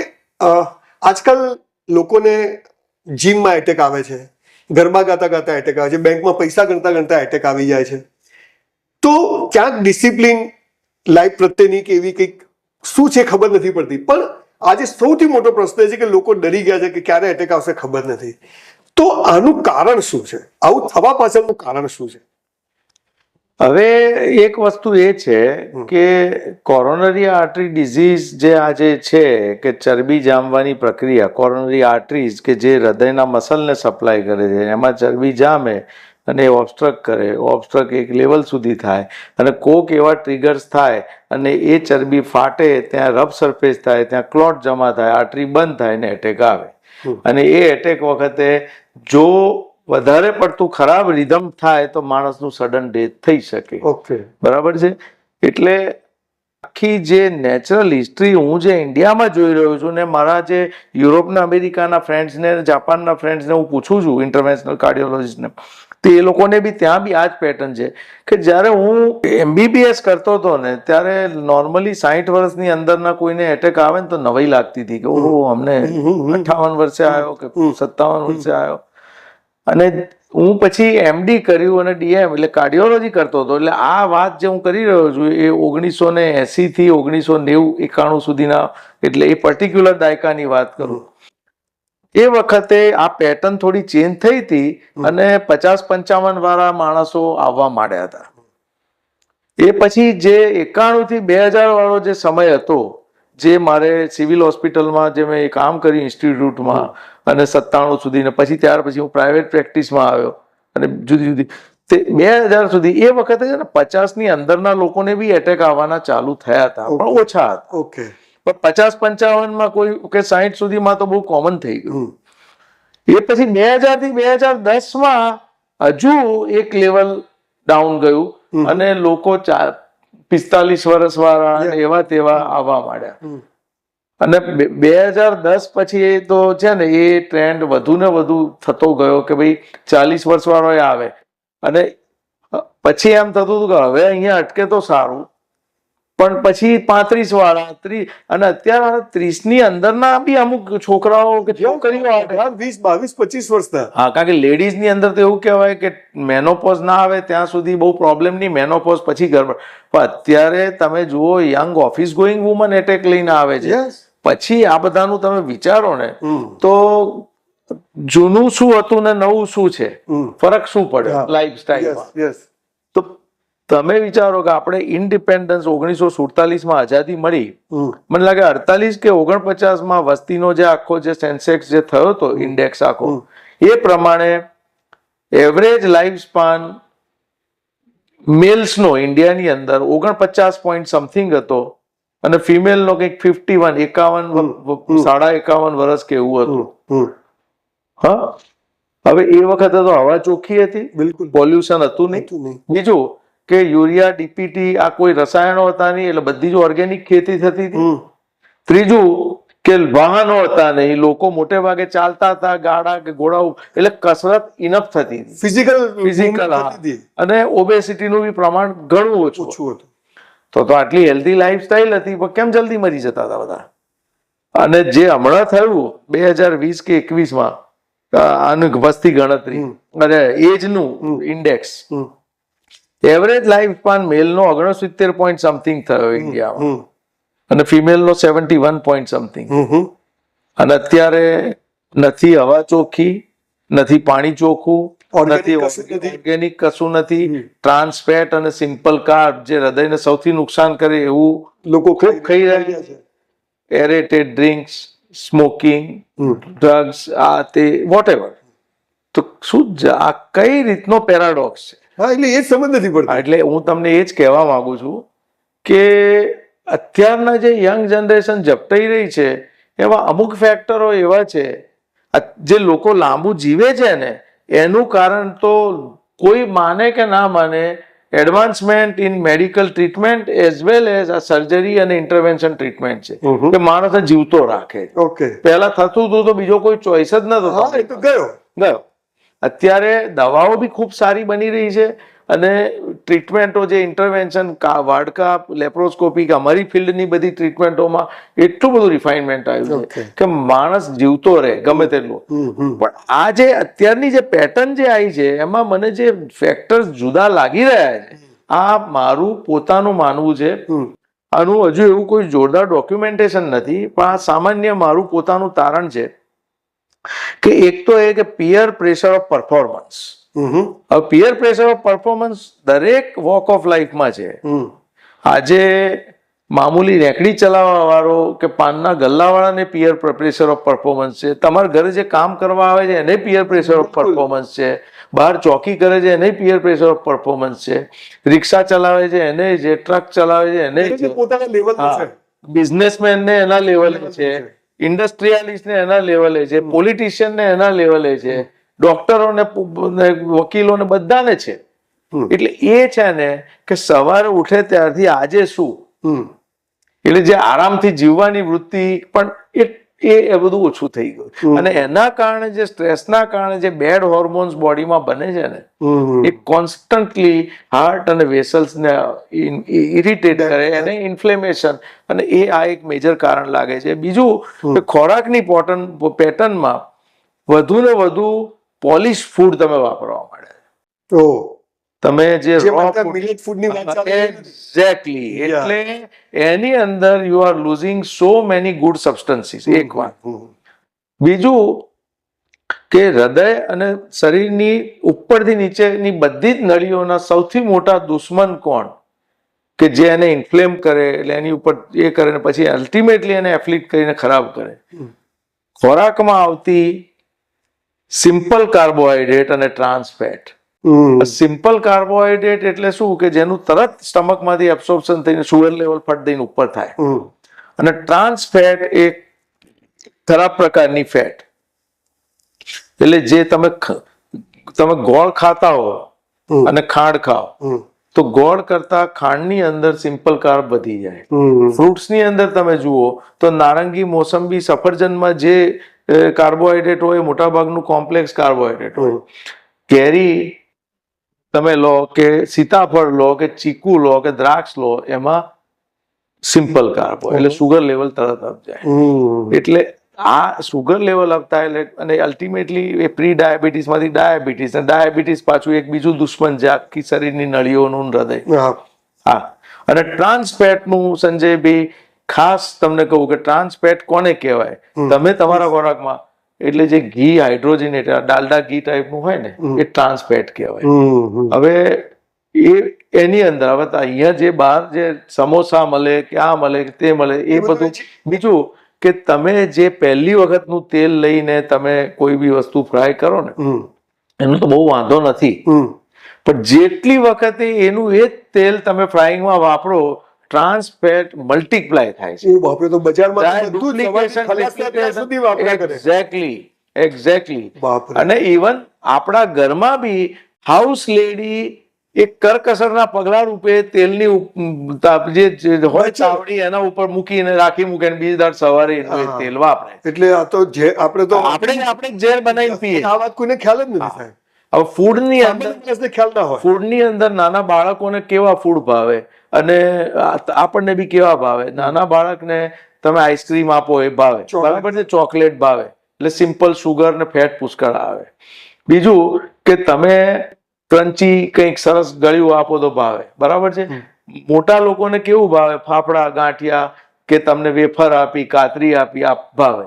આજકાલ લોકોને જીમમાં એટેક આવે છે, ગરબા ગાતા એટેક આવે છે, બેંકમાં પૈસા ગણતા એટેક આવી જાય છે. તો ક્યાંક ડિસિપ્લિન લાઈફ પ્રત્યેની કે એવી કંઈક શું છે ખબર નથી પડતી. પણ આજે સૌથી મોટો પ્રશ્ન છે કે લોકો ડરી ગયા છે કે ક્યારે એટેક આવશે ખબર નથી. તો આનું કારણ શું છે? આવું થવા પાછળનું કારણ શું છે? હવે એક વસ્તુ એ છે કે કોરોનરી આર્ટરી ડિઝીઝ જે આજે છે કે ચરબી જામવાની પ્રક્રિયા, કોરોનરી આર્ટરીઝ કે જે હૃદયના મસલને સપ્લાય કરે છે એમાં ચરબી જામે અને ઓબ્સ્ટ્રક્ટ કરે. ઓબ્સ્ટ્રક્ટ એક લેવલ સુધી થાય અને કોક એવા ટ્રિગર્સ થાય અને એ ચરબી ફાટે, ત્યાં રફ સરફેસ થાય, ત્યાં ક્લોટ જમા થાય, આર્ટરી બંધ થાય ને એટેક આવે. અને એ એટેક વખતે જો વધારે પડતું ખરાબ રિધમ થાય તો માણસનું સડન ડેથ થઈ શકે. ઓકે, બરાબર છે. એટલે આખી જે નેચરલ હિસ્ટ્રી હું જે ઇન્ડિયામાં જોઈ રહ્યો છું ને મારા જે યુરોપના, અમેરિકાના ફ્રેન્ડ્સને, જાપાનના ફ્રેન્ડ્સને હું પૂછું છું, ઇન્ટરનેશનલ કાર્ડિયોલોજીસ્ટને, તો એ લોકોને બી ત્યાં બી આ જ પેટર્ન છે કે જ્યારે હું MBBS કરતો હતો ને ત્યારે નોર્મલી 60 વર્ષની અંદરના કોઈને એટેક આવે ને તો નવાઈ લાગતી હતી કે ઓહો અમને 58 વર્ષે આવ્યો કે 57 વર્ષે આવ્યો. અને હું પછી MD કર્યું અને DM એટલે કાર્ડિયોલોજી કરતો હતો. એટલે આ વાત જે હું કરી રહ્યો છું એ 1980 થી 1990-91 સુધીના, એટલે એ પર્ટિક્યુલર દાયકાની વાત કરું. એ વખતે આ પેટર્ન થોડી ચેન્જ થઈ હતી અને 50-55 વાળા માણસો આવવા માંડ્યા હતા. એ પછી જે 91 થી 2000 વાળો જે સમય હતો, જે મારે સિવિલ હોસ્પિટલમાં જે મેં કામ કર્યું ઇન્સ્ટિટ્યૂટમાં અને 97 સુધી ને પછી ત્યાર પછી હું પ્રાઇવેટ પ્રેક્ટિસમાં આવ્યો અને જુદી જુદી તે 2000 સુધી, એ વખતે છે ને 50 ની અંદરના લોકોને બી એટેક આવવાના ચાલુ થયા હતા, પણ ઓછા હતા. ઓકે. પણ 50-55 કોઈ કે 60 સુધીમાં તો બહુ કોમન થઈ ગયું. એ પછી 2000 થી 2010 હજુ એક લેવલ ડાઉન ગયું અને લોકો 45 વર્ષ વાળા એવા તેવા આવવા માંડ્યા. અને 2010 પછી એ તો છે ને એ ટ્રેન્ડ વધુ ને વધુ થતો ગયો કે ભાઈ 40 વર્ષ વાળો આવે. અને પછી એમ થતું હતું કે હવે અહીંયા અટકે તો સારું, પણ પછી 35 વાળા 30 અને અત્યારે 30 ની અંદરના બી અમુક છોકરાઓ કે છોકરીઓ 20, 22, 25 વર્ષના. હા, કારણ કે લેડીઝ ની અંદર તો એવું કહેવાય કે મેનોપોઝ ના આવે ત્યાં સુધી બહુ પ્રોબ્લેમ નહીં, મેનોપોઝ પછી ગરબડ. પણ અત્યારે તમે જુઓ young office going woman attack લઈને આવે છે. પછી આ બધાનું તમે વિચારો ને તો જૂનું શું હતું ને નવું શું છે, ફરક શું પડે લાઈફસ્ટાઈલમાં. તો તમે વિચારો કે આપણે ઇન્ડિપેન્ડન્સ 1947 આઝાદી મળી, મને લાગે 48 કે 49 વસ્તીનો જે આખો જે સેન્સેક્સ જે થયો હતો ઇન્ડેક્સ આખો, એ પ્રમાણે એવરેજ લાઈફ સ્પાન મેલ્સનો ઇન્ડિયાની અંદર 49 પોઈન્ટ સમથિંગ હતો અને ફિમેલનો કંઈક 51, 51 વર્ષ કે એવું હતું. હા, હવે એ વખતે તો હવા ચોખ્ખી હતી, બિલકુલ પોલ્યુશન હતું નહીં. બીજું કે યુરિયા, DPT આ કોઈ રસાયણો હતા નહીં, એટલે બધી જ ઓર્ગેનિક ખેતી થતી હતી. ત્રીજું કે વાહનો હતા નહીં, લોકો મોટે ભાગે ચાલતા હતા, ગાડા કે ઘોડા, એટલે કસરત ઇનફ થતી હતી, ફિઝિકલ. અને ઓબેસિટીનું બી પ્રમાણ ઘણું ઓછું હતું. તો આટલી હેલ્ધી લાઈફસ્ટાઈલ હતી, પણ કેમ જલ્દી મરી જતા હતા બધા. અને જે હમણાં થયું 2020 કે 21 આનું વસ્તી ગણતરી અને એજનું ઇન્ડેક્સ, એવરેજ લાઈફ સ્પાન મેલનો 69 પોઈન્ટ સમથિંગ થયો ઇન્ડિયામાં અને ફિમેલનો 71 પોઈન્ટ સમથિંગ. અને અત્યારે નથી હવા ચોખ્ખી, નથી પાણી ચોખ્ખું, નથી ઓર્ગેનિક કશું નથી. ટ્રાન્સફેટ અને સિમ્પલ કાર્બ જે હૃદયને સૌથી નુકસાન કરે એવું લોકો ખૂબ ખાઈ રહ્યા છે. એરેટેડ ડ્રિંક્સ, સ્મોકિંગ, ડ્રગ્સ, આ તે વોટેવર. તો શું આ કઈ રીતનો પેરાડોક્સ છે? હા, એટલે એ સમજ નથી પડતી. એટલે હું તમને એ જ કહેવા માંગુ છું કે અત્યારના જે યંગ જનરેશન ઝપટાઈ રહી છે એમાં અમુક ફેક્ટરો એવા છે, જે લોકો લાંબુ જીવે છે ને એનું કારણ તો કોઈ માને કે ના માને advancement in medical treatment as well as આ સર્જરી અને ઇન્ટરવેન્શન ટ્રીટમેન્ટ છે કે માણસને જીવતો રાખે. પહેલા થતું હતું તો બીજો કોઈ ચોઈસ જ નતો, ગયો. અત્યારે દવાઓ બી ખૂબ સારી બની રહી છે અને ટ્રીટમેન્ટો જે ઇન્ટરવેન્શન વાડકા, લેપ્રોસ્કોપી કે અમારી ફિલ્ડની બધી ટ્રીટમેન્ટોમાં એટલું બધું રિફાઇનમેન્ટ આવ્યું છે કે માણસ જીવતો રહે ગમે તેટલું. પણ આ જે અત્યારની જે પેટર્ન જે આવી છે એમાં મને જે ફેક્ટર્સ જુદા લાગી રહ્યા છે, આ મારું પોતાનું માનવું છે. આનું હજુ એવું કોઈ જોરદાર ડોક્યુમેન્ટેશન નથી, પણ આ સામાન્ય મારું પોતાનું તારણ છે કે એક તો એ કે પિયર પ્રેશર ઓફ પરફોર્મન્સ. હવે પિયર પ્રેશર ઓફ પરફોર્મન્સ દરેક વોક ઓફ લાઈફમાં છે. આજે મામૂલી રેકડી ચલાવવા વાળો કે પાનના ગલ્લા વાળાને પિયર પ્રેશર ઓફ પરફોર્મન્સ છે. તમારા ઘરે જે કામ કરવા આવે છે એને પિયર પ્રેશર ઓફ પરફોર્મન્સ છે. બહાર ચોકી કરે છે એને પિયર પ્રેશર ઓફ પરફોર્મન્સ છે. રિક્ષા ચલાવે છે એને છે, ટ્રક ચલાવે છે એને, પોતાના લેવલ છે. બિઝનેસમેન ને એના લેવલે છે, ઇન્ડસ્ટ્રીયાલિસ્ટ ને એના લેવલે છે, પોલિટિશિયન ને એના લેવલે છે, ડોક્ટરો ને વકીલો ને બધાને છે. એટલે એ છે ને કે સવારે ઉઠે ત્યારથી આજે શું, એટલે જે આરામથી જીવવાની વૃત્તિ પણ એ બધું ઓછું થઈ ગયું. અને એના કારણે જે સ્ટ્રેસના કારણે જે બેડ હોર્મોન્સ બોડીમાં બને છે ને એ કોન્સ્ટન્ટલી હાર્ટ અને વેસલ્સ ને ઇરિટેટ કરે, એને ઇન્ફ્લેમેશન, અને એ આ એક મેજર કારણ લાગે છે. બીજું કે ખોરાકની પેટર્નમાં વધુ ને વધુ પોલિશ ફૂડ તમે વાપરવા માંડે. ઓ તમે જે મિલેટ ફૂડ ની વાત ચાલે એક્ઝેક્ટલી, એટલે એની અંદર you are losing so many good substances. એક વાત. બીજું કે હૃદય અને શરીરની ઉપરથી નીચેની બધી જ નળીઓના સૌથી મોટા દુશ્મન કોણ? કે જે એને ઇન્ફ્લેમ કરે, એટલે એની ઉપર એ કરે ને પછી અલ્ટિમેટલી એને એફ્લિક્ટ કરીને ખરાબ કરે. ખોરાકમાં આવતી સિમ્પલ કાર્બોહાઈડ્રેટ અને ટ્રાન્સ ફેટ. સિમ્પલ કાર્બોહાઈડ્રેટ એટલે શું? કે જેનું તરત સ્ટમકમાંથી એબ્સોર્પ્શન થઈને શુગર લેવલ ફટ દઈને ઉપર થાય. અને ટ્રાન્સ ફેટ એક ખરાબ પ્રકારની ફેટ. એટલે જે તમે ગોળ ખાતા હો અને ખાંડ ખાઓ, તો ગોળ કરતા ખાંડની અંદર સિમ્પલ કાર્બ વધી જાય. ફ્રૂટ્સની અંદર તમે જુઓ તો નારંગી, મોસંબી, સફરજનમાં જે કાર્બોહાઈડ્રેટ હોય એ મોટા ભાગનું કોમ્પ્લેક્સ કાર્બોહાઈડ્રેટ હોય. કેરી તમે લો કે સીતાફળ લો કે ચીકુ લો કે દ્રાક્ષ લો, એમાં સિમ્પલ કાર્બ હોય, એટલે શુગર લેવલ તરત અપ જાય. એટલે આ શુગર લેવલ અપ થાય એટલે અને અલ્ટિમેટલી એ પ્રી ડાયાબિટીસ માંથી ડાયાબિટીસ, અને ડાયાબિટીસ પાછું એક બીજું દુશ્મન છે આખી શરીરની નળીઓનું, હૃદય. હા. અને ટ્રાન્સ ફેટ નું સંજયભાઈ ખાસ તમને કહું કે ટ્રાન્સ ફેટ કોને કહેવાય? તમે તમારા ખોરાકમાં એટલે જે ઘી હાઇડ્રોજનેટ ડાલડા ઘી ટાઈપનું હોય ને, એ ટ્રાન્સ ફેટ કહેવાય. હવે એની અંદર હવે અહીંયા જે બહાર જે સમોસા મળે કે આ મળે કે તે મળે એ બધું. બીજું કે તમે જે પહેલી વખતનું તેલ લઈને તમે કોઈ બી વસ્તુ ફ્રાય કરો ને, એનો તો બહુ વાંધો નથી, પણ જેટલી વખતે એનું એ જ તેલ તમે ફ્રાઈંગમાં વાપરો, ટ્રાન્સ ફેટ મલ્ટીપ્લાય થાય છે. એક્ઝેક્ટલી. અને ઇવન આપણા ઘરમાં બી હાઉસ લેડી એક કરકસરના પગલા રૂપે તેલની જે હોય ચાવડી એના ઉપર મૂકીને રાખી મૂકે, બીજી દાડ સવારે તેલ વાપરે. એટલે આ તો આપણે ઝેર બનાવીને પીએ. આ વાત કોઈને ખ્યાલ જ નથી થાય. હવે ફૂડની અંદર ખ્યાલ ના હોય. ફૂડની અંદર નાના બાળકોને કેવા ફૂડ ભાવે અને આપણને બી કેવા ભાવે. નાના બાળકને તમે આઈસ્ક્રીમ આપો એ ભાવે, બરાબર છે, ચોકલેટ ભાવે, એટલે સિમ્પલ શુગર ને ફેટ પુષ્કળ આવે. બીજું કે તમે ક્રન્ચી કંઈક સરસ ગળ્યું આપો તો ભાવે, બરાબર છે. મોટા લોકોને કેવું ભાવે? ફાફડા, ગાંઠિયા કે તમને વેફર આપી, કાતરી આપી, આ ભાવે.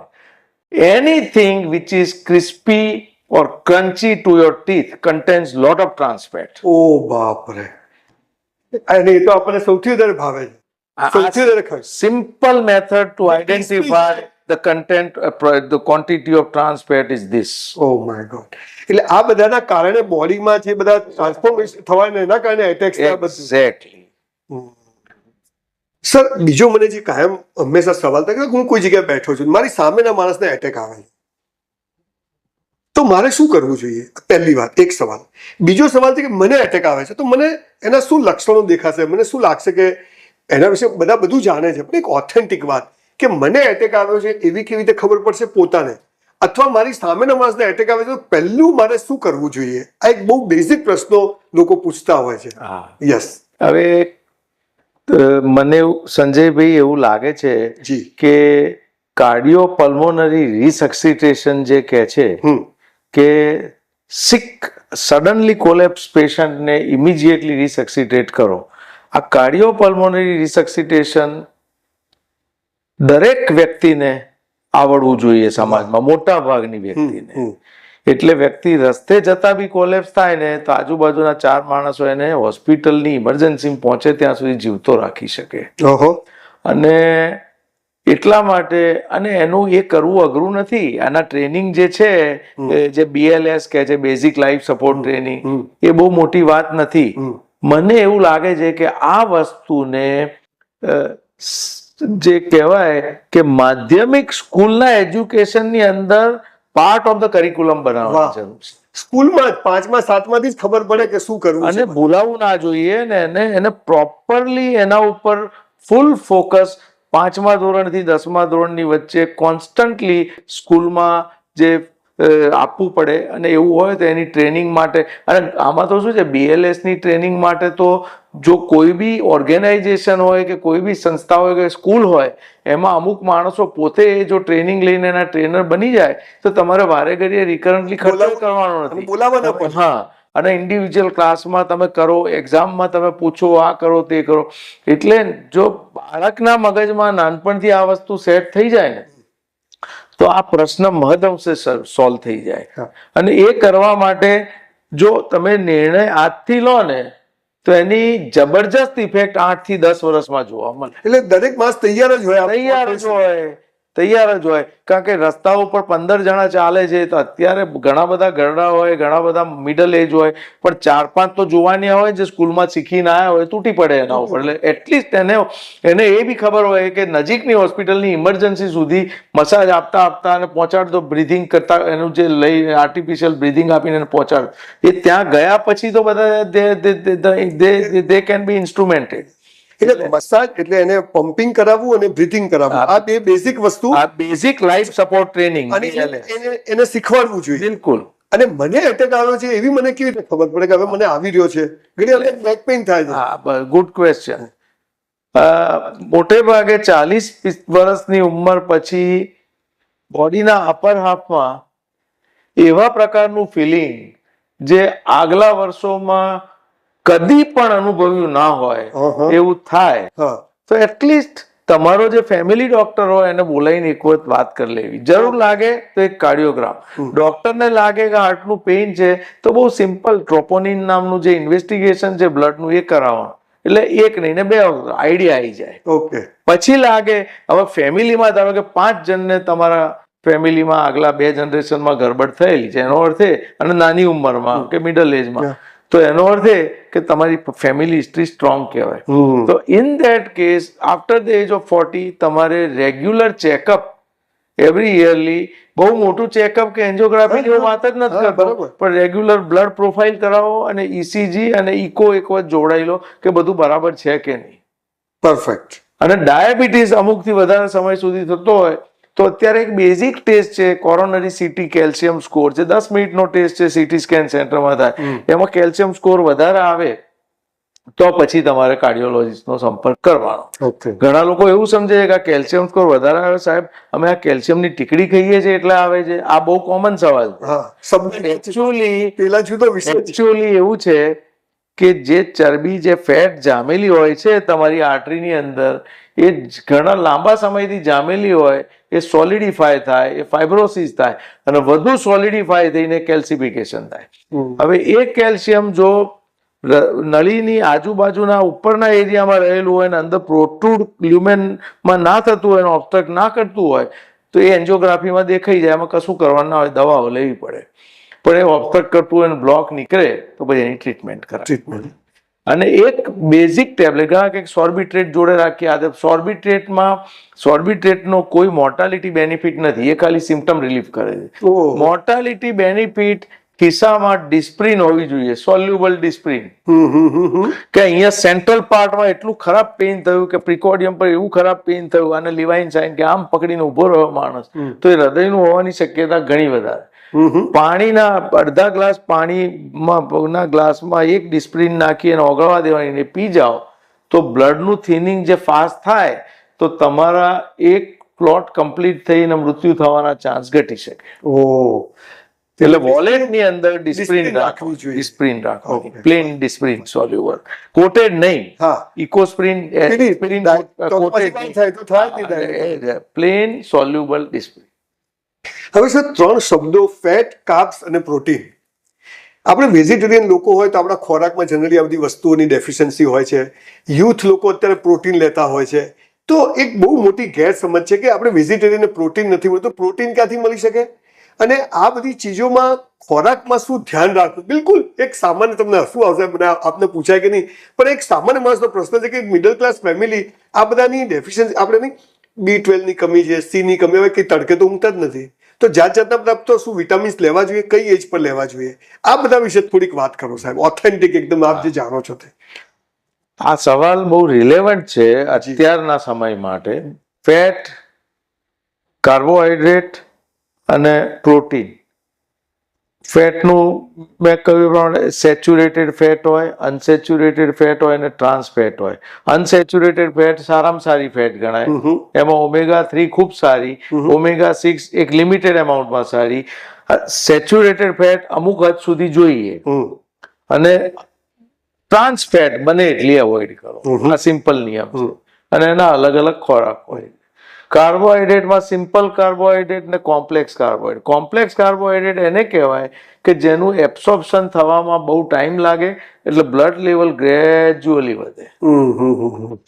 Anything which is crispy or crunchy to your teeth contains lot of trans fat. ઓ બાપ રે. અને એ તો આપણને સૌથી વધારે ભાવે છે. સૌથી વધારે ખાય. Simple method to identify the content, the quantity of trans fat is this. Oh my God. એટલે આ બધાના કારણે બોડીમાં જે બધા ટ્રાન્સફોર્મેશન થવાના એના કારણે એટેક્સ થાય બધું. Exactly. સર, બીજો મને જે કાયમ હંમેશા સવાલ થાય કે હું કોઈ જગ્યાએ બેઠો છું, મારી સામેના માણસને એટેક આવે, તો મારે શું કરવું જોઈએ? પહેલી વાત, એક સવાલ. બીજો સવાલ છે કે મને એટેક આવે છે, તો મને એના શું લક્ષણો દેખાશે? મને શું લાગશે કે એના વિશે બધા બધું જાણે છે, પણ એક ઓથેન્ટિક વાત કે મને એટેક આવ્યો છે એવી કેવી રીતે ખબર પડશે પોતાને? અથવા મારી સામેના માણસને એટેક આવે છે તો પહેલું મારે શું કરવું જોઈએ? આ એક બહુ બેઝિક પ્રશ્નો લોકો પૂછતા હોય છે. યસ. હવે મને સંજયભાઈ એવું લાગે છે કે કાર્ડિયો પલ્મોનરી રિસક્સિટેશન જે કહે છે કે સિક સડનલી કોલેપ્સ પેશન્ટને ઇમિડિયેટલી રિસક્સિટેટ કરો. આ કાર્ડિયો પલ્મોનરી રિસક્સિટેશન દરેક વ્યક્તિને આવડવું જોઈએ સમાજમાં, મોટા ભાગની વ્યક્તિને. એટલે વ્યક્તિ રસ્તે જતા બી કોલેપ્સ થાય ને તો આજુબાજુના 4 માણસો એને હોસ્પિટલની ઇમરજન્સી પહોંચે ત્યાં સુધી જીવતો રાખી શકે. અને એટલા માટે, અને એનું એ કરવું અઘરું નથી. આના ટ્રેનિંગ જે છે, જે BLS કહે છે, બેઝિક લાઈફ સપોર્ટ ટ્રેનિંગ, એ બહુ મોટી વાત નથી. મને એવું લાગે છે કે આ વસ્તુને જે કહેવાય કે માધ્યમિક સ્કૂલના એજ્યુકેશનની અંદર પાર્ટ ઓફ ધ કરિક્યુલમ બનાવવાની જરૂર છે. સ્કૂલમાં જ 5મા 7માથી જ ખબર પડે કે શું કરવું અને ભૂલાવવું ના જોઈએ ને એને પ્રોપરલી એના ઉપર ફૂલ ફોકસ 5મા ધોરણથી 10મા ધોરણની વચ્ચે કોન્સ્ટન્ટલી સ્કૂલમાં જે આપવું પડે, અને એવું હોય તો એની ટ્રેનિંગ માટે, અને આમાં તો શું છે, BLS ની ટ્રેનિંગ માટે તો જો કોઈ બી ઓર્ગેનાઇઝેશન હોય કે કોઈ બી સંસ્થા હોય કે સ્કૂલ હોય, એમાં અમુક માણસો પોતે જો ટ્રેનિંગ લઈને એના ટ્રેનર બની જાય તો તમારે વારે ઘડીએ રિકરન્ટલી ખર્ચો કરવાનો નથી. બોલાવવાના પડે. હા, અને ઇન્ડિવિજ્યુઅલ ક્લાસમાં તમે કરો, એક્ઝામમાં તમે પૂછો, આ કરો તે કરો. એટલે જો બાળકના મગજમાં નાનપણથી આ વસ્તુ સેટ થઈ જાય ને તો આ પ્રશ્ન મહદઅંશે સોલ્વ થઈ જાય. અને એ કરવા માટે જો તમે નિર્ણય આજથી લો ને તો એની જબરજસ્ત ઇફેક્ટ 8 થી 10 વર્ષમાં જોવા મળે. એટલે દરેક માણસ તૈયાર જ હોય. તૈયાર જ હોય. કારણ કે રસ્તા ઉપર 15 જણા ચાલે છે તો અત્યારે ઘણા બધા ઘરડા હોય, ઘણા બધા મિડલ એજ હોય, પણ 4-5 તો જોવાનિયા હોય જે સ્કૂલમાં શીખીને આવ્યા હોય, તૂટી પડે એના ઉપર. એટલે એટલીસ્ટ એને એ બી ખબર હોય કે નજીકની હોસ્પિટલની ઇમરજન્સી સુધી મસાજ આપતા અને પહોંચાડતો, બ્રિધિંગ કરતા, એનું જે લઈ આર્ટિફિશિયલ બ્રિધિંગ આપીને એને પહોંચાડ, એ ત્યાં ગયા પછી તો બધા દે કેન બી ઇન્સ્ટ્રુમેન્ટેડ. એટલે મસાજ એટલે એને પમ્પિંગ કરાવવું અને બ્રીથિંગ કરાવવું, આ બે બેઝિક વસ્તુ, આ બેઝિક લાઈફ સપોર્ટ ટ્રેનિંગ અને એને શીખવાડવું જોઈએ. બિલકુલ. અને મને એટેક આવ્યો છે એવી મને કેવી રીતે ખબર પડે કે હવે મને આવી રહ્યો છે? ઘણી વખત બેક પેઇન થાય છે. હા, ગુડ ક્વેશ્ચન. મોટે ભાગે 40 વર્ષની ઉંમર પછી બોડીના અપર હાફમાં એવા પ્રકારનું ફિલિંગ જે આગલા વર્ષોમાં કદી પણ અનુભવ્યું ના હોય એવું થાય. તો એટલીસ્ટ તમારો જે ફેમિલી ડોક્ટર હોય એને બોલાવીને એક વખત વાત કરી લેવી. જરૂર લાગે તો એક કાર્ડિયોગ્રામ, ડોક્ટરને લાગે કે હાર્ટનું પેઇન છે તો બહુ સિમ્પલ ટ્રોપોનિન નામનું જે ઇન્વેસ્ટિગેશન છે બ્લડનું એ કરાવવાનું. એટલે એક નહીં ને 2 આઈડિયા આવી જાય. ઓકે. પછી લાગે હવે ફેમિલીમાં ધારો કે 5 જણને તમારા ફેમિલીમાં આગલા 2 જનરેશનમાં ગરબડ થયેલી છે, એનો અર્થ એ, અને નાની ઉંમરમાં કે મિડલ એજમાં, તો એનો અર્થ એ કે તમારી ફેમિલી હિસ્ટ્રી સ્ટ્રોંગ કહેવાય. તો in that case after the age of 40 તમારે રેગ્યુલર ચેકઅપ એવરી યરલી, બહુ મોટું ચેકઅપ કે એન્જિયોગ્રાફી વાત જ નથી કરતો, પણ રેગ્યુલર બ્લડ પ્રોફાઇલ કરાવો અને ECG અને ઇકો એક વખત જોડાઈ લો કે બધું બરાબર છે કે નહીં. પરફેક્ટ. અને ડાયાબિટીસ અમુકથી વધારે સમય સુધી થતો હોય તો અત્યારે એક બેઝિક ટેસ્ટ છે, કોરોનરી CT કેલ્શિયમ સ્કોર છે. 10 મિનિટનો ટેસ્ટ છે, CT સ્કેન સેન્ટરમાં થાય. એમાં કેલ્શિયમ સ્કોર વધારે આવે તો પછી તમારે કાર્ડિયોલોજિસ્ટનો સંપર્ક કરવાનો. ઘણા લોકો એવું સમજે છે કે આ કેલ્શિયમ સ્કોર વધારે આવે, સાહેબ અમે આ કેલ્શિયમની ટીકડી ખાઈએ છીએ એટલે આવે છે. આ બહુ કોમન સવાલ છે. એકચ્યુઅલી એવું છે કે જે ચરબી, જે ફેટ જામેલી હોય છે તમારી આર્ટરીની અંદર, એ ઘણા લાંબા સમયથી જામેલી હોય, એ સોલિડિફાય થાય, એ ફાઇબ્રોસિસ થાય, અને વધુ સોલિડિફાય થઈને કેલ્સિફિકેશન થાય. હવે એ કેલ્શિયમ જો નળીની આજુબાજુના ઉપરના એરિયામાં રહેલું હોય અને અંદર પ્રોટ્રુડ લ્યુમેનમાં ના થતું હોય, ઓબ્સ્ટ્રક્ટ ના કરતું હોય, તો એ એન્જિયોગ્રાફીમાં દેખાઈ જાય. એમાં કશું કરવાનું ના હોય, દવાઓ લેવી પડે. પણ એ ઓબ્સ્ટ્રક્ટ કરતું હોય અને બ્લોક નીકળે તો પછી એની ટ્રીટમેન્ટ કરાય. અને એક બેઝિક ટેબ્લેટ, ઘણા કંઈક સોર્બિટ્રેટ જોડે રાખી આદત. સોર્બિટ્રેટનો કોઈ મોર્ટાલિટી બેનિફિટ નથી, એ ખાલી સિમ્પટમ રિલીફ કરે છે. મોર્ટાલિટી બેનિફિટ ખિસ્સામાં ડિસ્પ્રિન હોવી જોઈએ, સોલ્યુબલ ડિસ્પ્રિન, કે અહીંયા સેન્ટ્રલ પાર્ટમાં એટલું ખરાબ પેઇન થયું કે પ્રિકોર્ડિયમ પર એવું ખરાબ પેઇન થયું, અને લિવાઇન સાઇન કે આમ પકડીને ઉભો રહ્યો માણસ, તો એ હૃદયનું હોવાની શક્યતા ઘણી વધારે. પાણીના અડધા ગ્લાસ પાણીમાં ગ્લાસમાં એક ડિસ્પ્રિન નાખી અને ઓગળવા દેવાની, પી જાઓ તો બ્લડનું થિનિંગ જે ફાસ્ટ થાય તો તમારા એક ક્લોટ કમ્પ્લીટ થઈને મૃત્યુ થવાના ચાન્સ ઘટી શકે. એટલે વોલેટની અંદર ડિસ્પ્રિન રાખવી, પ્લેન ડિસ્પ્રિન સોલ્યુબલ, કોટેડ નહીં. ઇકોસ્પ્રિન પ્લેન સોલ્યુબલ ડિસ્પ્રિન. હવે સર 3 શબ્દો, ફેટ, કાર્બ્સ અને પ્રોટીન. આપણે વેજીટેરિયન લોકો હોય તો આપણા ખોરાકમાં જનરલી આ બધી વસ્તુઓની ડેફિશિયન્સી હોય છે. યુથ લોકો અત્યારે પ્રોટીન લેતા હોય છે. તો એક બહુ મોટી ગેરસમજ છે કે આપણે વેજીટેરિયનને પ્રોટીન નથી મળતું. પ્રોટીન ક્યાંથી મળી શકે? અને આ બધી ચીજોમાં ખોરાકમાં શું ધ્યાન રાખવું? બિલકુલ એક સામાન્ય, તમને હસવું આવશે, મને આપને પૂછાય કે નહીં, પણ એક સામાન્ય માણસનો પ્રશ્ન છે કે મિડલ ક્લાસ ફેમિલી આ બધાની ડેફિશિયન્સી, આપણે નહીં, B12ની કમી છે, Cની કમી, હવે કંઈ તડકે તો ઊંઘતા જ નથી, તો જાત જાતના બધા, તો શું વિટામિન્સ લેવા જોઈએ, કઈ એજ પર લેવા જોઈએ, આ બધા વિશે થોડીક વાત કરો સાહેબ, ઓથેન્ટિક એકદમ, આપ જે જાણો છો તે. આ સવાલ બહુ રિલેવન્ટ છે અત્યારના સમય માટે. ફેટ, કાર્બોહાઈડ્રેટ અને પ્રોટીન ફેટનું મેં કહ્યું પ્રમાણે સેચ્યુરેટેડ ફેટ હોય, અનસેચ્યુરેટેડ ફેટ હોય અને ટ્રાન્સ ફેટ હોય. અનસેચ્યુરેટેડ ફેટ સારામાં સારી ફેટ ગણાય. એમાં omega-3 ખૂબ સારી, omega-6 એક લિમિટેડ અમાઉન્ટમાં સારી. સેચ્યુરેટેડ ફેટ અમુક હદ સુધી જોઈએ અને ટ્રાન્સ ફેટ બને એટલી અવોઇડ કરો. આ સિમ્પલ નિયમ છે અને એના અલગ અલગ ખોરાક હોય. કાર્બોહાઈડ્રેટમાં સિમ્પલ કાર્બોહાઈડ્રેટ ને કોમ્પ્લેક્સ કાર્બોહાઈડ્રેટ. કોમ્પ્લેક્સ કાર્બોહાઈડ્રેટ એને કહેવાય કે જેનું એબ્સોર્પ્શન થવામાં બહુ ટાઈમ લાગે એટલે બ્લડ લેવલ ગ્રેજ્યુઅલી વધે.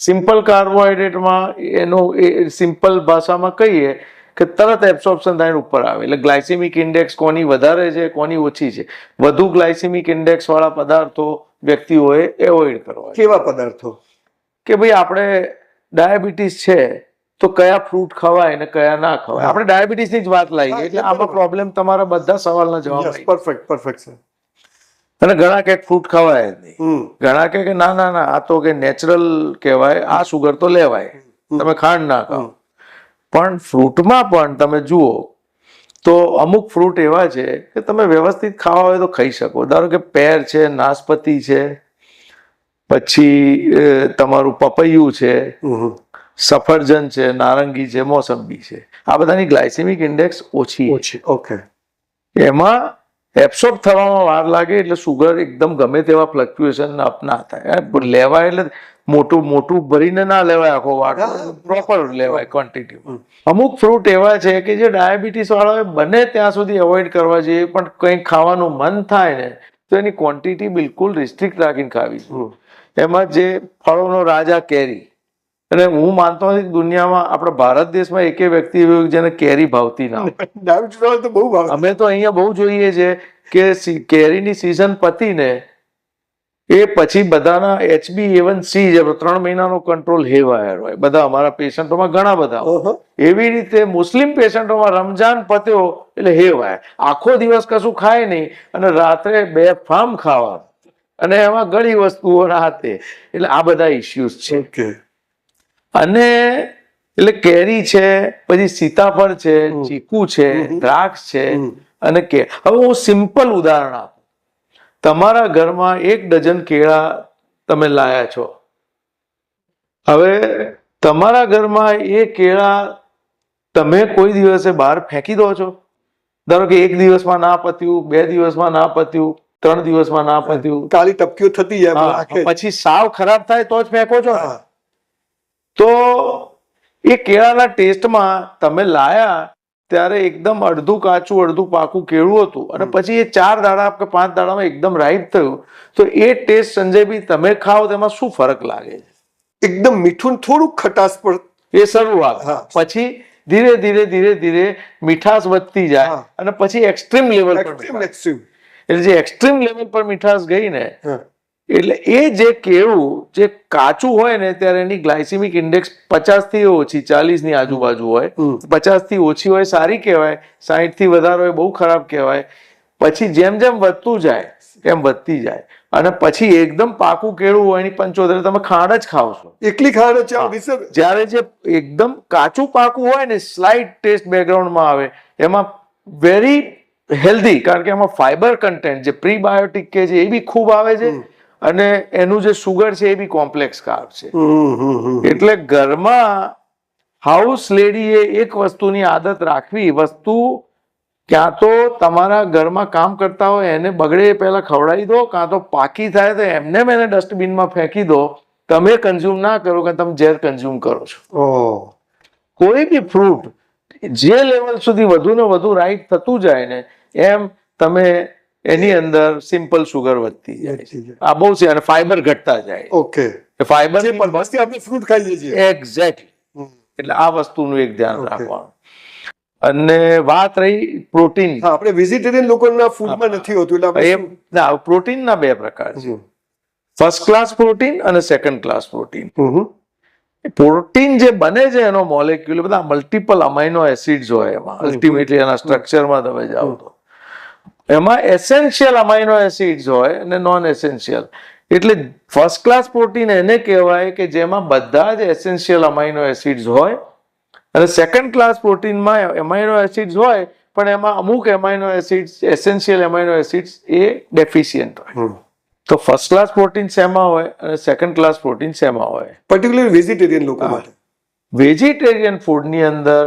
સિમ્પલ કાર્બોહાઈડ્રેટમાં એનું સિમ્પલ ભાષામાં કહીએ કે તરત એબ્સોર્પ્શન થાય ઉપર આવે. એટલે ગ્લાયસેમિક ઇન્ડેક્સ કોની વધારે છે કોની ઓછી છે. વધુ ગ્લાયસેમિક ઇન્ડેક્સ વાળા પદાર્થો વ્યક્તિઓએ એવોઇડ કરવા. કેવા પદાર્થો? કે ભાઈ આપણે ડાયાબિટીસ છે તો કયા ફ્રૂટ ખવાય ને કયા ના ખવાય. આપણે ડાયાબિટીસની જ વાત લાવીએ એટલે આમાં પ્રોબ્લેમ તમારા બધા સવાલના જવાબ આવી. પરફેક્ટ છે. અને ઘણા કે ફ્રૂટ ખવાય જ નહીં, ઘણા કે ના ના ના આ તો કે નેચરલ કહેવાય, આ સુગર તો લેવાય, તમે ખાંડ ના ખાઓ. પણ ફ્રૂટમાં પણ તમે જુઓ તો અમુક ફ્રૂટ એવા છે કે તમે વ્યવસ્થિત ખાવા હોય તો ખાઈ શકો. ધારો કે પેર છે, નાશપતી છે, પછી તમારું પપૈયું છે, સફરજન છે, નારંગી છે, મોસંબી છે. આ બધાની ગ્લાયસેમિક ઇન્ડેક્સ ઓછી. ઓકે. એમાં એબ્સોર્બ થવામાં વાર લાગે એટલે સુગર એકદમ ગમે તેવા ફ્લક્ચ્યુએશન ના થાય. લેવાય એટલે મોટું ભરીને ના લેવાય, આખો વાટકો પ્રોપર લેવાય ક્વોન્ટિટીમાં. અમુક ફ્રૂટ એવા છે કે જે ડાયાબિટીસ વાળાએ બને ત્યાં સુધી અવોઇડ કરવા જોઈએ, પણ કંઈક ખાવાનું મન થાય ને તો એની ક્વોન્ટિટી બિલકુલ રિસ્ટ્રિક્ટ રાખીને ખાવી જોઈએ. એમાં જે ફળોનો રાજા કેરી, અને હું માનતો નથી દુનિયામાં આપણા ભારત દેશમાં એકે વ્યક્તિ એવું જેને કેરી ભાવતી ના હોય. અમે તો અહીંયા બહુ જોઈએ છે કે કેરીની સિઝન પતીને એ પછી બધાના HbA1c જે 3 મહિનાનો કંટ્રોલ હેવાયર હોય. બધા અમારા પેશન્ટોમાં ઘણા બધા. એવી રીતે મુસ્લિમ પેશન્ટોમાં રમજાન પત્યો એટલે હેવાય, આખો દિવસ કશું ખાય નહીં અને રાત્રે 2 ફાર્મ ખાવા અને એમાં ઘણી વસ્તુઓ રાતે. એટલે આ બધા ઇશ્યુઝ છે. અને એટલે કેરી છે, પછી સીતાફળ છે, ચીકુ છે, દ્રાક્ષ છે અને હવે હું સિમ્પલ ઉદાહરણ આપું. તમારા ઘરમાં 1 ડઝન કેળા તમે લાયા છો. હવે તમારા ઘરમાં એ કેળા તમે કોઈ દિવસે બહાર ફેંકી દો છો? ધારો કે 1 દિવસમાં ના પત્યું, 2 દિવસમાં ના પત્યું, 3 દિવસમાં ના પત્યું, કાળી ટપકીઓ થતી જાય, પછી સાવ ખરાબ થાય તો જ ફેંકો છો. તો એ કેળાના ટેસ્ટમાં તમે લાયા ત્યારે એકદમ અડધું કાચું અડધું પાકું કેળું હતું અને પછી એ 4 દાડા કે 5 દાડામાં એકદમ રાઈપ થયું. તો એ ટેસ્ટ સંજયભાઈ તમે ખાઓ તેમાં શું ફરક લાગે છે? એકદમ મીઠું, થોડુંક ખટાશ પણ. એ શરૂઆત. પછી ધીરે ધીરે ધીરે ધીરે મીઠાશ વધતી જાય અને પછી એક્સ્ટ્રીમ લેવલ પર. એટલે જે એક્સ્ટ્રીમ લેવલ પર મીઠાશ ગઈ ને એટલે એ જે કેળું જે કાચું હોય ને ત્યારે એની ગ્લાયસેમિક ઇન્ડેક્સ 50 થી ઓછી 40 ની આજુબાજુ હોય. 50 થી ઓછી હોય સારી કહેવાય, 60 થી વધારે હોય બહુ ખરાબ કહેવાય. પછી જેમ જેમ વધતું જાય એમ વધતી જાય અને પછી એકદમ પાકું કેળું હોય એની 75 તમે ખાંડ જ ખાવ છો, એકલી ખાંડ જ. જ્યારે જે એકદમ કાચું પાકું હોય ને સ્લાઇટ ટેસ્ટ બેકગ્રાઉન્ડમાં આવે એમાં વેરી હેલ્ધી, કારણ કે એમાં ફાઈબર કન્ટેન્ટ જે પ્રીબાયોટિક કે છે એ બી ખૂબ આવે છે અને એનું જે સુગર છે એ બી કોમ્પ્લેક્સ કાર્બ છે. એટલે ઘરમાં હાઉસ લેડીએ એક વસ્તુની આદત રાખવી. વસ્તુ ક્યાં તો તમારા ઘરમાં કામ કરતા હોય એને બગડે પહેલા ખવડાવી દો, કાં તો પાકી થાય તો એમને એને ડસ્ટબિનમાં ફેંકી દો. તમે કન્ઝ્યુમ ના કરો કે તમે ઝેર કન્ઝ્યુમ કરો છો. કોઈ બી ફ્રૂટ જે લેવલ સુધી વધુ ને વધુ રાઈટ થતું જાય ને એમ તમે એની અંદર સિમ્પલ સુગર વધતી જાય. આ બહુ છે અને ફાઈબર ઘટતા જાય. ઓકે. ફાઈબર આપણે ફ્રૂટ ખાઈએ છીએ. એક્ઝેક્ટલી. એટલે આ વસ્તુનું એક ધ્યાન રાખવાનું. અને વાત રહી પ્રોટીન. આપણે વેજીટેરિયન લોકોના ફૂડમાં નથી હોતું એટલે પ્રોટીનના 2 પ્રકાર છે, ફર્સ્ટ ક્લાસ પ્રોટીન અને સેકન્ડ ક્લાસ પ્રોટીન. પ્રોટીન જે બને છે એનો મોલેક્યુલ બધા મલ્ટિપલ અમાઇનો એસિડ્સ હોય એમાં. અલ્ટિમેટલી એના સ્ટ્રક્ચરમાં તમે જાઓ તો એમાં એસેન્શિયલ અમાઇનો એસિડ્સ હોય અને નોન એસેન્શિયલ. એટલે ફર્સ્ટ ક્લાસ પ્રોટીન એને કહેવાય કે જેમાં બધા જ એસેન્શિયલ અમાઇનો એસિડ્સ હોય અને સેકન્ડ ક્લાસ પ્રોટીનમાં અમાઇનો એસિડ્સ હોય પણ એમાં અમુક એમાઇનો એસિડ્સ, એસેન્શિયલ એમાઇનો એસિડ્સ એ ડેફિશિયન્ટ હોય. તો ફર્સ્ટ ક્લાસ પ્રોટીન શેમાં હોય અને સેકન્ડ ક્લાસ પ્રોટીન શેમાં હોય? પર્ટિક્યુલર વેજીટેરિયન લોકો માટે વેજીટેરિયન ફૂડની અંદર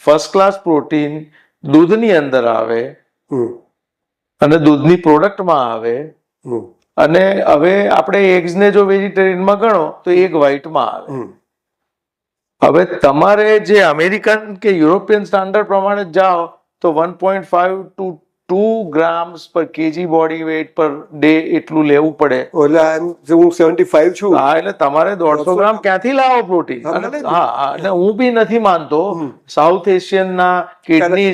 ફર્સ્ટ ક્લાસ પ્રોટીન દૂધની અંદર આવે અને દૂધની પ્રોડક્ટમાં આવે. અને હવે આપણે એગ્સને જો વેજીટેરિયનમાં ગણો તો એગ વ્હાઇટમાં આવે. હવે તમારે જે અમેરિકન કે યુરોપિયન સ્ટાન્ડર્ડ પ્રમાણે જાઓ તો 1.5 to 2 grams per kg body weight per day એટલું લેવું પડે. એટલે હું 75 છું. હા, એટલે તમારે 150 ગ્રામ ક્યાંથી લાવો પ્રોટીન? હા, એટલે હું બી નથી માનતો સાઉથ એશિયન ના કિડની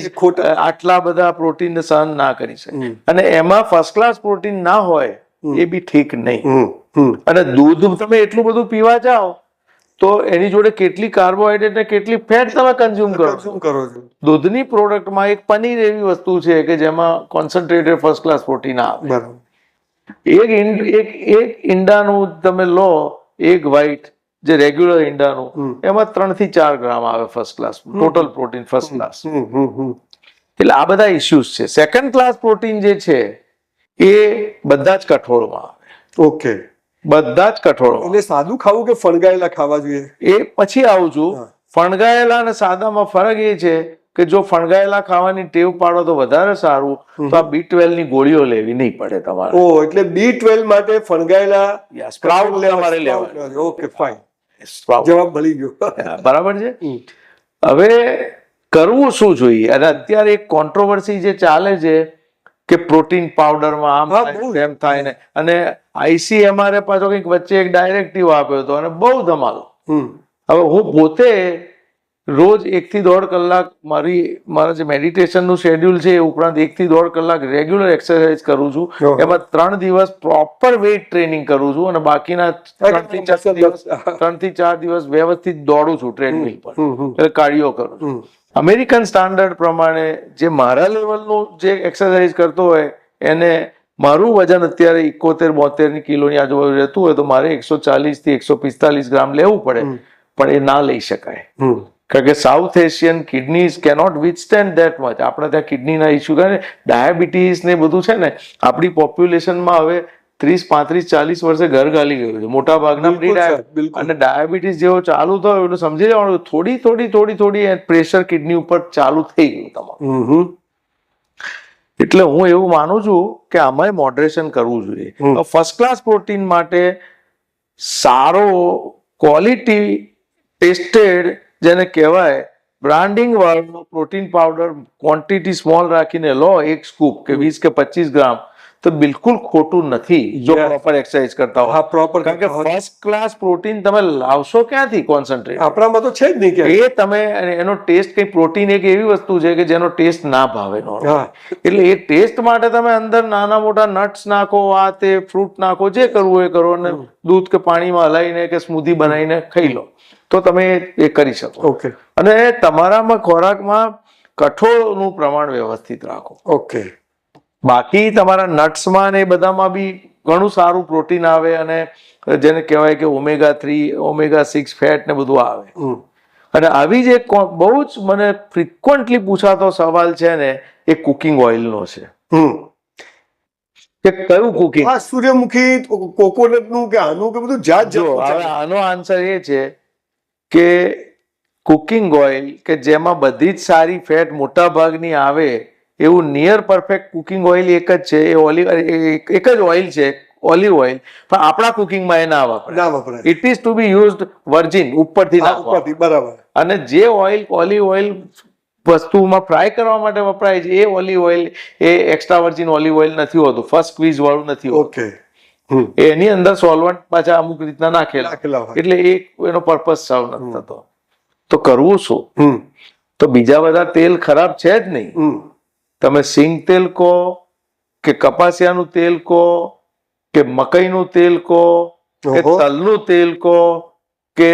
આટલા બધા પ્રોટીન સહન ના કરી શકે, અને એમાં ફર્સ્ટ ક્લાસ પ્રોટીન ના હોય એ બી ઠીક નહીં. અને દૂધ તમે એટલું બધું પીવા જાઓ તો એની જોડે કેટલી કાર્બોહાઈડ્રેટ ને કેટલી ફેટ તમે કન્ઝ્યુમ કરો છો. દૂધની પ્રોડક્ટમાં એક પનીર એવી વસ્તુ છે કે જેમાં કોન્સન્ટ્રેટેડ ફર્સ્ટ ક્લાસ પ્રોટીન આવે. એક ઈંડાનું તમે લો, એક વ્હાઈટ જે રેગ્યુલર ઈંડાનું, એમાં 3 થી 4 ગ્રામ આવે first class total protein first class. એટલે આ બધા ઇશ્યુઝ છે. સેકન્ડ ક્લાસ પ્રોટીન જે છે એ બધા જ કઠોળમાં આવે. ઓકે, બધા જ કઠોળો. એટલે સાદું ખાવું કે ફણગાયેલા ખાવા જોઈએ? એ પછી આવું છું. ફણગાયેલા અને સાદામાં ફરક એ છે કે જો ફણગાયેલા ખાવાની ટેવ પાડો તો વધારે સારું, તો આ B12 ની ગોળીઓ લેવી નહીં પડે તમારે. ઓ, એટલે B12 માટે ફણગાયેલા સ્પ્રાઉટ તમારે લેવા. ઓકે, ફાઇન, જવાબ મળી ગયો. બરાબર છે. હવે કરવું શું જોઈએ? અને અત્યારે એક કોન્ટ્રોવર્સી જે ચાલે છે કે પ્રોટીન પાવડરમાં આમ થાય તેમ થાય ને, અને ICMR પાછો કંઈક વચ્ચે એક ડાયરેક્ટિવ આપ્યો હતો અને બહુ ધમાલો. હવે હું પોતે રોજ 1 થી 1.5 કલાક મારા જે મેડિટેશનનું શેડ્યુલ છે એ ઉપરાંત 1 થી 1.5 કલાક રેગ્યુલર એક્સરસાઇઝ કરું છું. એમાં 3 દિવસ પ્રોપર વેઇટ ટ્રેનિંગ કરું છું અને બાકીના 3 થી 4 દિવસ વ્યવસ્થિત દોડું છું ટ્રેડમિલ પર, એટલે કાર્ડિયો કરું છું. અમેરિકન સ્ટાન્ડર્ડ પ્રમાણે જે મારા લેવલનું જે એક્સરસાઇઝ કરતો હોય એને, મારું વજન અત્યારે 71-72 કિલોની આજુબાજુ રહેતું હોય તો મારે 140 થી 145 ગ્રામ લેવું પડે, પણ એ ના લઈ શકાય. કારણ કે South Asian kidneys cannot withstand that much. આપણે ત્યાં કિડનીના ઇસ્યુ, કારણ ડાયાબિટીસ ને બધું છે ને, આપણી પોપ્યુલેશનમાં હવે 30, 35, 40 વર્ષે ઘર ગાલી ગયું છે મોટા ભાગના. અને ડાયાબિટીસ જેવો ચાલુ થયો એટલે સમજી લેવાનું થોડી પ્રેશર કિડની ઉપર ચાલુ થઈ ગયું તમારું. એટલે હું એવું માનું છું કે આમાં મોડરેશન કરવું જોઈએ. ફર્સ્ટ ક્લાસ પ્રોટીન માટે સારો ક્વોલિટી ટેસ્ટેડ, જેને કહેવાય બ્રાન્ડિંગ વાળો પ્રોટીન પાવડર ક્વોન્ટિટી સ્મોલ રાખીને લો, 1 સ્કૂપ કે 20 કે 25 ગ્રામ, તો બિલકુલ ખોટું નથી જો પ્રોપર એક્સરસાઇઝ કરતા હો. કારણ કે ફર્સ્ટ ક્લાસ પ્રોટીન તમે લાવશો ક્યાંથી? કોન્સન્ટ્રેટ આપણામાં તો છે જ નહીં. એ તમે એનો ટેસ્ટ, કઈ પ્રોટીન એક એવી વસ્તુ છે કે જેનો ટેસ્ટ ના ભાવે. એટલે એ ટેસ્ટ માટે તમે અંદર નાના મોટા નટ્સ નાખો, આ તે ફ્રૂટ નાખો, જે કરવું એ કરો, અને દૂધ કે પાણીમાં હલાવીને કે સ્મૂધી બનાવીને ખાઈ લો તો તમે એ કરી શકો. અને તમારામાં ખોરાકમાં કઠોળનું પ્રમાણ વ્યવસ્થિત રાખો. ઓકે, બાકી તમારા નટ્સમાં ને બધામાં બી ઘણું સારું પ્રોટીન આવે, અને જેને કહેવાય કે omega-3, omega-6 ફેટ ને બધું આવે. અને આવી જ એક બહુ જ મને ફ્રિકવન્ટલી પૂછાતો સવાલ છે ને, એ કુકિંગ ઓઇલનો છે કે કયું કુકિંગ? સૂર્યમુખી, કોકોનટનું કે આનું કે બધું જાત જાત. હવે આનો આન્સર એ છે કે કુકિંગ ઓઇલ કે જેમાં બધી જ સારી ફેટ મોટા ભાગની આવે એવું નિયર પરફેક્ટ કુકિંગ ઓઇલ એક જ છે. એ એક જ ઓઇલ છે, ઓલિવ ઓઇલ. પણ આપણા કુકિંગમાં એ ના વપરાય. It is to be used virgin, ઉપરથી નાખવા. બરાબર. અને જે ઓઇલ, ઓલિવ ઓઇલ વસ્તુમાં ફ્રાય કરવા માટે વપરાય છે, એ ઓલિવ ઓઇલ એ એક્સ્ટ્રા વર્જિન ઓલિવ ઓઇલ નથી હોતું, ફર્સ્ટ સ્ક્વીઝ વાળું નથી હોતું. એની અંદર સોલ્વન્ટ પાછા અમુક રીતના નાખેલા, એટલે એનો પર્પસ સાવ નથી થતો. તો કરવું શું? તો બીજા બધા તેલ ખરાબ છે જ નહીં. તમે સિંગ તેલ કહો કે કપાસિયાનું તેલ કહો કે મકઈનું તેલ કહો કે તલનું તેલ કહો કે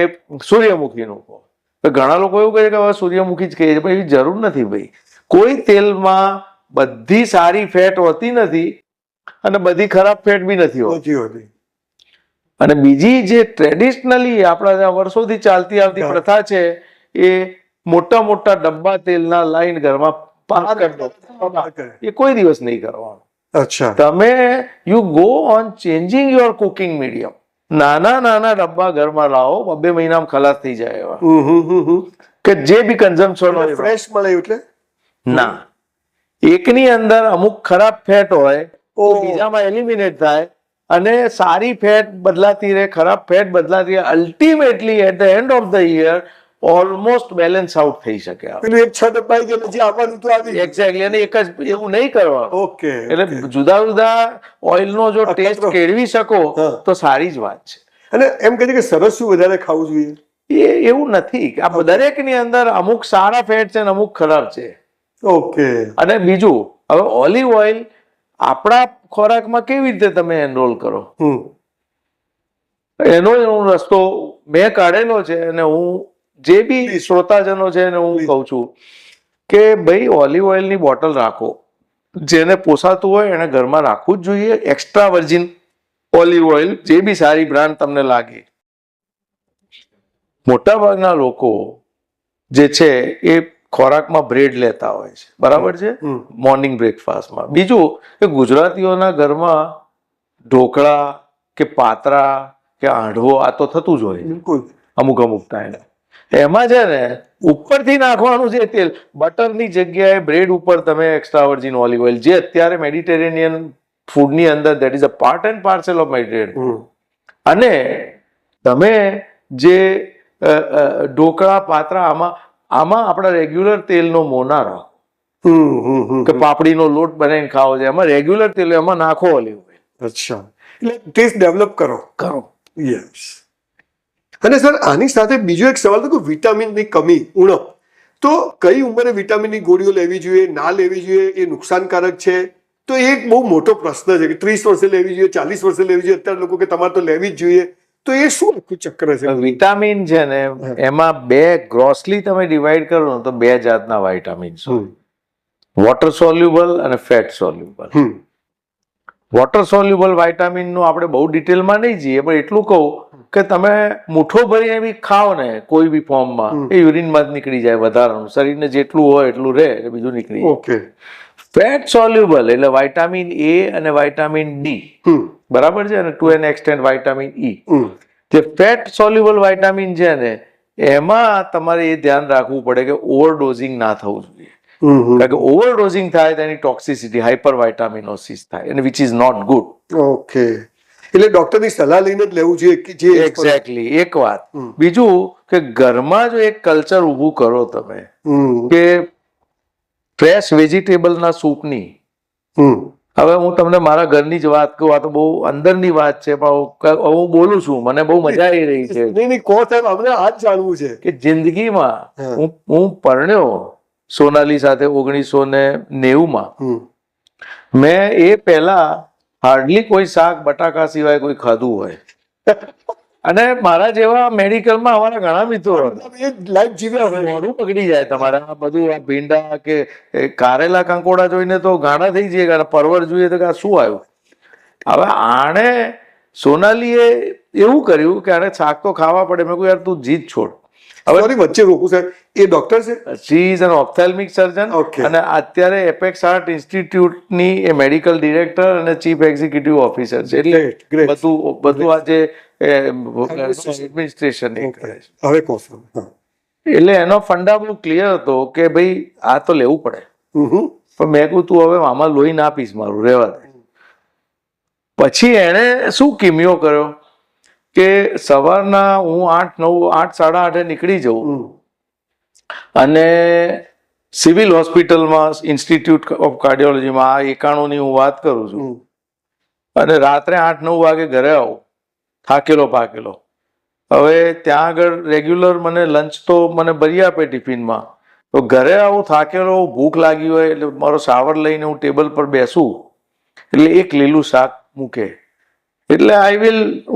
સૂર્યમુખીનું કહો. ઘણા લોકો એવું કહે છે કે હવે સૂર્યમુખી જ કહીએ, પણ એવી જરૂર નથી ભાઈ. કોઈ તેલમાં બધી સારી ફેટ હોતી નથી અને બધી ખરાબ ફેટ બી નથી હોતી. અને બીજી જે ટ્રેડિશનલી આપણા ત્યાં વર્ષોથી ચાલતી આવતી પ્રથા છે, એ મોટા મોટા ડબ્બા તેલના લાઈન ઘરમાં પાર કરી દો, એ કોઈ દિવસ નહીં કરવાનું. અચ્છા. તમે you go on changing your cooking medium. નાના નાના ડબ્બા ઘરમાં લાવો, 2 મહિનામાં ખલાસ થઈ જાય એવા, કે જે બી કન્ઝમ્પશન હોય ફ્રેશ મળે એટલે ના, એકની અંદર અમુક ખરાબ ફેટ હોય તો બીજામાં એલિમિનેટ થાય અને સારી ફેટ બદલાતી રહે, ખરાબ ફેટ બદલાતી રહે. Ultimately at the end of the year almost balance out થઈ શકે. પેલું એક છ ડબ્બા જે પછી આવવાનું તો આવી એક્ઝેક્ટલી. અને એક જ એવું નહીં કરવાનું. ઓકે. એટલે જુદા જુદા ઓઇલનો જો ટેસ્ટ કેળવી શકો તો સારી જ વાત છે. અને એમ કહે છે કે સરસું વધારે ખાવું જોઈએ. એવું નથી. આ દરેકની અંદર અમુક સારા ફેટ છે અને અમુક ખરાબ છે. ઓકે. અને બીજું, હવે ઓલિવ ઓઇલ આપણા ખોરાકમાં કેવી રીતે તમે એનરોલ કરો, એનો રસ્તો મેં કાઢેલો છે. અને હું જે બી શ્રોતાજનો છે એને હું કહું છું કે ભાઈ ઓલિવ ઓઇલની બોટલ રાખો. જેને પોસાતું હોય એને ઘરમાં રાખવું જ જોઈએ. એક્સ્ટ્રા વર્જિન ઓલિવ ઓઇલ, જે બી સારી બ્રાન્ડ તમને લાગે. મોટાભાગના લોકો જે છે એ ખોરાકમાં બ્રેડ લેતા હોય છે, બરાબર છે, મોર્નિંગ બ્રેકફાસ્ટમાં. બીજું કે ગુજરાતીઓના ઘરમાં ઢોકળા કે પાતરા કે આંઢવો આ તો થતું જ હોય બિલકુલ અમુક ટાઈમે. એમાં છે ને ઉપરથી નાખવાનું છે તેલ. બટરની જગ્યાએ બ્રેડ ઉપર તમે એક્સ્ટ્રા વર્જિન ઓલિવ ઓઇલ, જે અત્યારે મેડિટેરેનિયન ફૂડની અંદર that is a part and parcel of Mediterranean. અને તમે જે ઢોકળા પાતરા આમાં આપણા રેગ્યુલર તેલનો મોં ના રાખો, કે પાપડીનો લોટ બનાવીને ખાવો છે એમાં રેગ્યુલર તેલ એમાં નાખો ઓલિવ ઓઇલ. અચ્છા. એટલે ટેસ્ટ ડેવલપ કરો. યસ. અને સર આની સાથે બીજો એક સવાલ હતો કે વિટામિનની કમી, ઉણપ. તો કઈ ઉંમરે વિટામિનની ગોળીઓ લેવી જોઈએ, ના લેવી જોઈએ, એ નુકસાનકારક છે? તો એ એક બહુ મોટો પ્રશ્ન છે કે 30 વર્ષે લેવી જોઈએ, 40 વર્ષે લેવી જોઈએ. અત્યારે લોકો કે તમારે તો લેવી જ જોઈએ. તો એ શું આખું ચક્ર છે? વિટામિન છે ને એમાં ગ્રોસલી તમે ડિવાઈડ કરો ને તો 2 જાતના વિટામિન્સ હોય, વોટર સોલ્યુબલ અને ફેટ સોલ્યુબલ. વોટર સોલ્યુબલ વિટામિનનું આપણે બહુ ડિટેલમાં નહીં જઈએ, પણ એટલું કહું કે તમે મુઠ્ઠો ભરીને બી ખાઓ ને કોઈ બી ફોર્મમાં, એ યુરિનમાં જ નીકળી જાય વધારાનું. શરીરને જેટલું હોય એટલું રહે, એટલે બીજું નીકળી જાય. ઓકે. ફેટ સોલ્યુબલ એટલે વિટામિન એ અને વિટામિન ડી, બરાબર છે, અને to an extent vitamin E. જે ફેટ સોલ્યુબલ વિટામિન છે ને એમાં તમારે એ ધ્યાન રાખવું પડે કે ઓવરડોઝિંગ ના થવું જોઈએ. કારણ કે ઓવરડોઝિંગ થાય તેની ટોક્સિસિટી, હાઇપર વિટામિનોસિસ થાય, અને which is not good. Okay. એટલે ડોક્ટરની સલાહ લઈને જ લેવું જોઈએ કે જે એક્ઝેક્ટલી. એક વાત. બીજું કે ઘરમાં જો એક કલ્ચર ઊભું કરો તમે કે ફ્રેશ વેજીટેબલના સૂપની. હવે હું તમને મારા ઘરની જ વાત કહું, આ તો બહુ અંદરની વાત છે પણ હું બોલું છું, મને બહુ મજા આવી રહી છે. નહીં કહો સાહેબ, અમને આ જ જાણવું છે કે જિંદગીમાં હું પરણ્યો સોનાલી સાથે 1990માં. મેં એ પહેલા હાર્ડલી કોઈ શાક બટાકા સિવાય કોઈ ખાધું હોય. અને મારા જેવા મેડિકલમાં અમારા ઘણા મિત્રો લાઈફ જીવ્યા મોઢું પકડી જાય તમારા. આ બધું આ ભીંડા કે કારેલા કંકોડા જોઈને તો ગાણા થઈ જાય, પરવર જોઈએ તો કે શું આવ્યું. હવે આણે સોનાલીએ એવું કર્યું કે આને શાક તો ખાવા પડે. મેં કહ્યું યાર તું જીદ છોડ. હવે વચ્ચે રોકું સાહેબ, એ ડોક્ટર છે? શી ઇઝ એન ઓપ્થેલ્મિક સર્જન અને અત્યારે એપેક્સ આર્ટ ઇન્સ્ટિટ્યૂટની એ મેડિકલ ડિરેક્ટર અને ચીફ એક્ઝિક્યુટિવ ઓફિસર છે. એટલે બધું આજે એડમિનિસ્ટ્રેશન કરે છે. હવે કહો સર. એટલે એનો ફંડા બહુ ક્લિયર હતો કે ભાઈ આ તો લેવું પડે. પણ મેં કહ્યું તું હવે આમાં લોહી ના પીસ મારું, રહેવા દે. પછી એણે શું કિમિયો કર્યો કે સવારના હું 8, 8:30 નીકળી જઉં અને સિવિલ હોસ્પિટલમાં ઇન્સ્ટિટ્યૂટ ઓફ કાર્ડિયોલોજીમાં, આ 91ની હું વાત કરું છું, અને રાત્રે 8-9 વાગે ઘરે આવું થાકેલો પાકેલો. હવે ત્યાં આગળ રેગ્યુલર મને લંચ તો મને ભરી આપે ટિફિનમાં. તો ઘરે આવું થાકેલો, ભૂખ લાગી હોય એટલે મારો શાવર લઈને હું ટેબલ પર બેસું એટલે એક લીલું શાક મૂકે. એટલે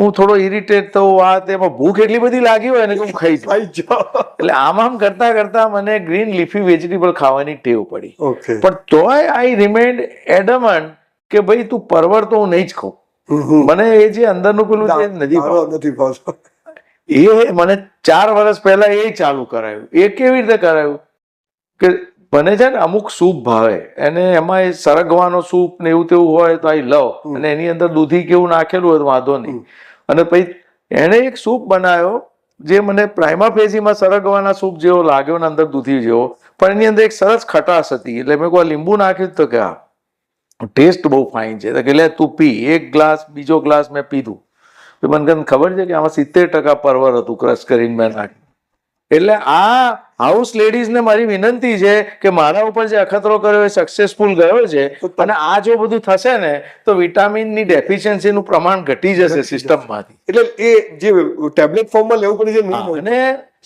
હું થોડો ઇરિટેટ થઉં, આ તેમાં ભૂખ એટલી બધી લાગી હોય ને કે હું ખાઈ જાઉં. એટલે આમ કરતા કરતા મને ગ્રીન લીફી વેજીટેબલ ખાવાની ટેવ પડી. પણ તોય આઈ રિમેન્ડ એડમન્ટ કે ભાઈ તું પરવર તો હું નહીં જ ખાઉં. મને એ જે અંદરનું પેલું છે નથી ભાવતું. એ મને 4 વર્ષ પહેલા એ ચાલુ કરાયું. એ કેવી રીતે કરાયું કે મને છે ને અમુક સૂપ ભાવે, અને એમાં એ સરગવાનો સૂપ ને એવું તેવું હોય તો આઈ લવ, અને એની અંદર દૂધી કેવું નાખેલું હોય તો વાંધો નહીં. અને પછી એણે એક સૂપ બનાવ્યો જે મને પ્રાઇમા ફેસીમાં સરગવાના સૂપ જેવો લાગ્યો ને અંદર દૂધી જેવો, પણ એની અંદર એક સરસ ખટાશ હતી. એટલે મેં કોઈ લીંબુ નાખ્યું તો કે હા ટેસ્ટ બહુ ફાઇન છે. તો કે લે તું પી. એક ગ્લાસ, બીજો ગ્લાસ મેં પીધું તો મને ખબર છે કે આમાં 70% પરવર હતું ક્રશ કરીને મેં નાખ્યું. એટલે આ હાઉસ લેડીઝને મારી વિનંતી છે કે મારા ઉપર જે અખતરો કર્યો એ સક્સેસફુલ ગયો છે, અને આ જો બધું થશે ને તો વિટામિનની ડેફિશિયન્સીનું પ્રમાણ ઘટી જશે સિસ્ટમમાંથી. એટલે એ જે ટેબ્લેટ ફોર્મમાં લેવું પડે છે અને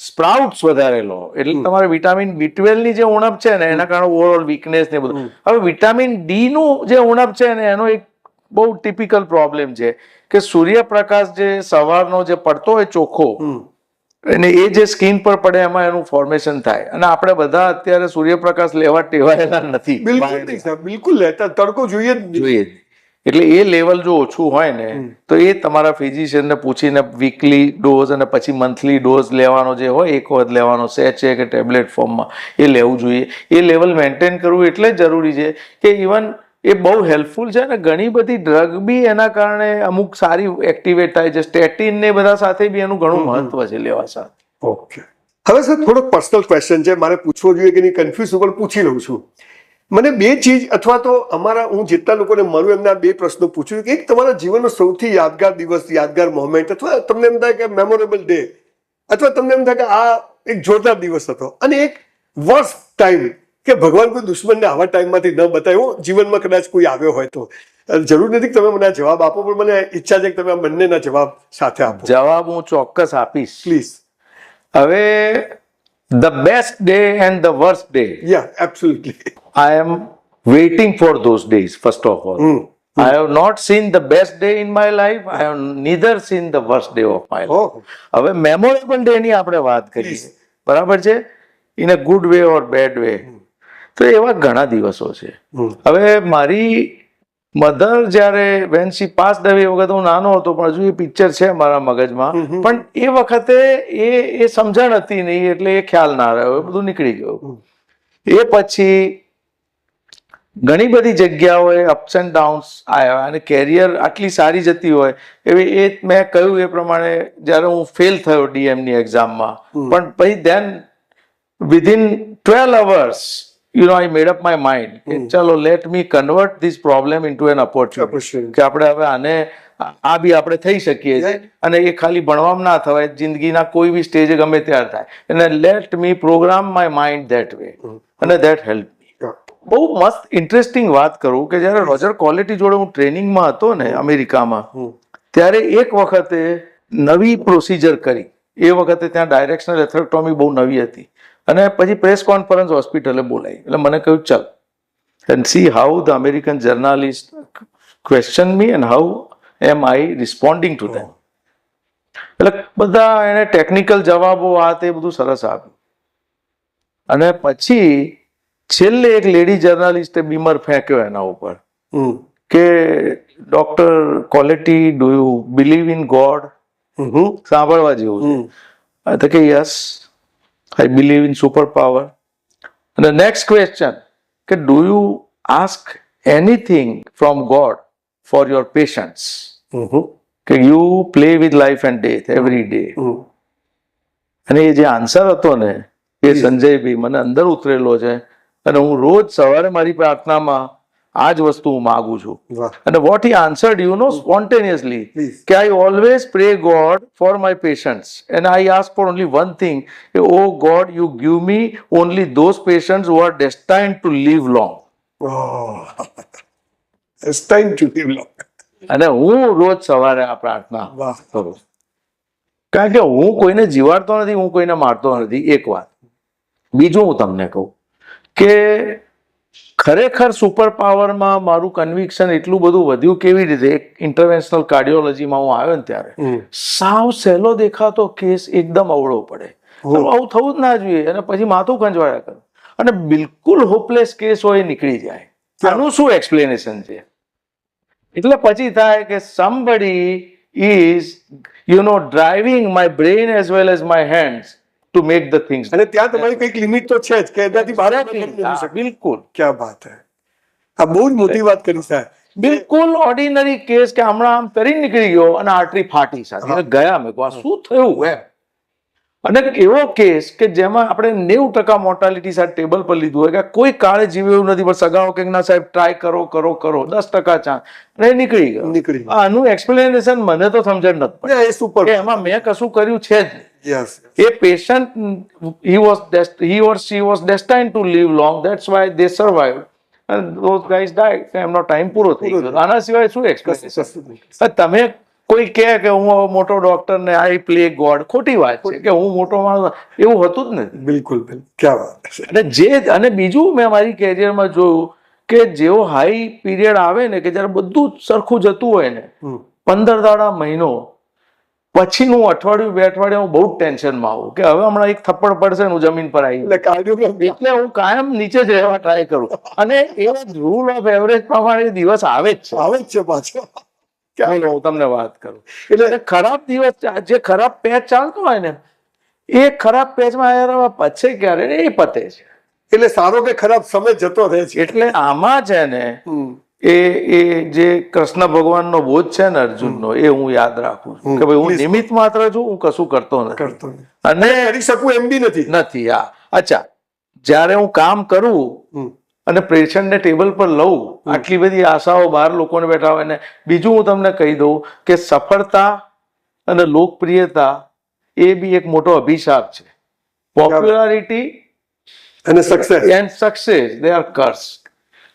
સ્પ્રાઉટ્સ વધારે લો એટલે તમારે વિટામિન B12 ની જે ઉણપ છે ને એના કારણે ઓવરઓલ વીકનેસ ને બધું. હવે વિટામિન ડી નું જે ઉણપ છે ને એનો એક બહુ ટિપિકલ પ્રોબ્લેમ છે કે સૂર્યપ્રકાશ જે સવારનો જે પડતો હોય ચોખ્ખો, અને એ જે સ્કિન પર પડે એમાં એનું ફોર્મેશન થાય. અને આપણે બધા અત્યારે સૂર્યપ્રકાશ લેવા ટેવાયેલા નથી. બિલકુલ લેતા, તડકો જોઈએ જ જોઈએ. એટલે એ લેવલ જો ઓછું હોય ને તો એ તમારા ફિઝિશિયનને પૂછીને વીકલી ડોઝ અને પછી મંથલી ડોઝ લેવાનો જે હોય, એક વખત લેવાનો સેચે કે ટેબ્લેટ ફોર્મમાં એ લેવું જોઈએ. એ લેવલ મેન્ટેન કરવું એટલે જ જરૂરી છે કે ઇવન એ બહુ હેલ્પફુલ છે. અને ઘણી બધી ડ્રગ બી એના કારણે અમુક સારી એક્ટિવેટ થાય છે. સ્ટેટિન ને બધા સાથે બી એનું ઘણું મહત્વ છે લેવા સાથે. ઓકે, હવે સર થોડો પર્સનલ ક્વેશ્ચન છે, મારે પૂછવો જોઈએ કે નહીં, કન્ફ્યુઝ ઉપર પૂછી લઉં છું. મને બે ચીજ અથવા તો અમારા હું જેટલા લોકોને મળું એમને આ બે પ્રશ્નો પૂછ્યું કે એક તમારા જીવનનો સૌથી યાદગાર દિવસ, યાદગાર મોમેન્ટ, અથવા તમને એમ થાય કે મેમોરેબલ ડે, અથવા તમને એમ થાય કે આ એક જોરદાર દિવસ હતો, અને એક વર્સ્ટ ટાઈમ કે ભગવાન કોઈ દુશ્મનને આવા ટાઈમમાંથી ન બતાવ્યો જીવનમાં કદાચ કોઈ આવ્યો હોય તો. જરૂર નથી કે તમે મને આ જવાબ આપો, પણ મને ઈચ્છા છે કે તમે આ બંનેના જવાબ સાથે આપો. જવાબ હું ચોક્કસ આપીશ. પ્લીઝ. હવે the best day and the worst day, yeah absolutely. I am waiting for those days, first of all. I have not seen the best day in my life. I have neither seen the worst day of my life. હવે memorable day ની આપણે વાત કરીએ, બરાબર છે, in a good way or bad way, તો એવા ઘણા દિવસો છે. હવે મારી મધર જ્યારે વેન શી પાસ્ડ અવે, એ વખતે હું નાનો હતો, પણ હજુ એ પિક્ચર છે મારા મગજમાં. પણ એ વખતે એ સમજણ હતી નહીં એટલે એ ખ્યાલ ના રહ્યો, એ બધું નીકળી ગયું. એ પછી ઘણી બધી જગ્યાઓએ અપ્સ એન્ડ ડાઉન્સ આવ્યા, અને કેરિયર આટલી સારી જતી હોય એવી, એ મેં કહ્યું એ પ્રમાણે જ્યારે હું ફેલ થયો ડીએમની એક્ઝામમાં, પણ પછી then within 12 hours I made up my mind કે ચલો let me convert this problem into an opportunity, કે આપણે હવે આને આ બી આપણે થઈ શકીએ છીએ. અને એ ખાલી ભણવામાં ના થવાય, જિંદગીના કોઈ બી સ્ટેજે ગમે ત્યારે થાય. અને let me program my mind that way, અને ધેટ હેલ્પ મી. બહુ મસ્ત ઇન્ટરેસ્ટિંગ વાત કરું કે જ્યારે રોજર કોલેટી જોડે હું ટ્રેનિંગમાં હતો ને અમેરિકામાં, ત્યારે એક વખતે નવી પ્રોસિજર કરી. એ વખતે ત્યાં ડાયરેક્શનલ એથેક્ટોમી બહુ નવી હતી, અને પછી પ્રેસ કોન્ફરન્સ હોસ્પિટલે બોલાવી. એટલે મને કહ્યું ચલ and see how the American journalist question me and how am I responding to them. એટલે બધા એને ટેકનિકલ જવાબો આ તે બધું સરસ આપ્યું. અને પછી છેલ્લે એક લેડી જર્નાલિસ્ટે બીમર ફેંક્યો એના ઉપર કે doctor quality, do you believe in God? સાંભળવા જેવું છે. તો કે yes, I believe in superpower. And the next question, કે do you ask anything from God for your patients? કે you play with life and death every day. અને એ જે answer હતો ને એ સંજયભાઈ મને અંદર ઉતરેલો છે, અને હું રોજ સવારે મારી પ્રાર્થનામાં આ જ વસ્તુ હું માગું છું. અને what he answered, spontaneously, કે I always pray God for my patients and I ask for only one thing, oh God, you give me only those patients who are destined to live long. Destined to live long. અને હું રોજ સવારે આ પ્રાર્થના કરું, કારણ કે હું કોઈને જીવાડતો નથી, હું કોઈને મારતો નથી. એક વાત. બીજું હું તમને કહું કે ખરેખર સુપર પાવરમાં મારું કન્વિક્શન એટલું બધું વધ્યું કેવી રીતે? એક ઇન્ટરવેન્શનલ કાર્ડિયોલોજીમાં હું આવ્યો ને ત્યારે સાવ સહેલો દેખાતો કેસ એકદમ અવળો પડે, આવું થવું જ ના જોઈએ, અને પછી માથું ખંજવાળ્યા કરું, અને બિલકુલ હોપલેસ કેસ હોય નીકળી જાય. આનું શું એક્સપ્લેનેશન છે? એટલે પછી થાય કે somebody is driving my brain as well as my hands to make the things. અને ત્યાં તમારી કંઈક લિમિટ તો છે જ કે એનાથી બહાર નથી જઈ શકે. બિલકુલ ક્યાં વાત હે, આ બહુ જ મોટી વાત કરી સાહેબ. બિલકુલ ઓર્ડિનરી કેસ કે હમણાં આમ તરી નીકળી ગયો અને આર્ટરી ફાટી સાથે ગયા. મેં કહું આ શું થયું એમ. અને એવો કેસ કે જેમાં આપણે 90% મોર્ટાલિટી સાથે ટેબલ પર લીધું હોય કે કોઈ કાળે જીવે એવું નથી, પણ સગાઓ કે ના સાહેબ ટ્રાય કરો 10% ચાન્સ, અને નીકળી ગયો. આનું એક્સપ્લેનેશન મને તો સમજણ નથી પડી એ સુપર કે એમાં મેં કશું કર્યું છે જ. Yes A patient he or she was destined to live long, that's why they survived and those guys died. એમનો ટાઈમ પૂરો થઈ ગયો. આના સિવાય શું એક્સપ્લેનેશન? તમે કોઈ કહે કે હું મોટો ડોક્ટર ને આઈ પ્લે ગોડ, ખોટી વાત છે કે હું મોટો માણસ, એવું હતું જ નથી. બિલકુલ ક્યાં વાત છે. અને બીજું મેં મારી કેરિયરમાં જોયું કે જેવો હાઈ પીરિયડ આવે ને કે જયારે બધું સરખું જતું હોય ને, 15 દાડા મહિનો પછીનું અઠવાડિયું 2 અઠવાડિયા હું બહુ ટેન્શનમાં આવું કે હવે હમણાં એક થપ્પડ પડશે ને હું જમીન પર આવી. એટલે હું કાયમ નીચે જ રહેવા ટ્રાય કરું. અને એ રૂલ ઓફ એવરેજ પ્રમાણે દિવસ આવે જ છે પાછો. હું તમને વાત કરું એટલે ખરાબ દિવસ, જે ખરાબ પેચ ચાલતો હોય ને એ ખરાબ પેચમાં યાર પછે ક્યારે એ પતે છે. એટલે સારો કે ખરાબ સમય જતો રહે છે. એટલે આમાં છે ને એ જે કૃષ્ણ ભગવાનનો બોધ છે ને અર્જુનનો, એ હું યાદ રાખું છું કે ભાઈ હું નિમિત્ત માત્ર છું, હું કશું કરતો નથી અને કરી શકું એમ બી નથી. અચ્છા, જ્યારે હું કામ કરું અને પેશન્ટને ટેબલ પર લઉં, આટલી બધી આશાઓ બહાર લોકોને બેઠા હોય ને, બીજું હું તમને કહી દઉં કે સફળતા અને લોકપ્રિયતા એ બી એક મોટો અભિશાપ છે. પોપ્યુલારિટી અને સક્સેસ દે આર કર્સ.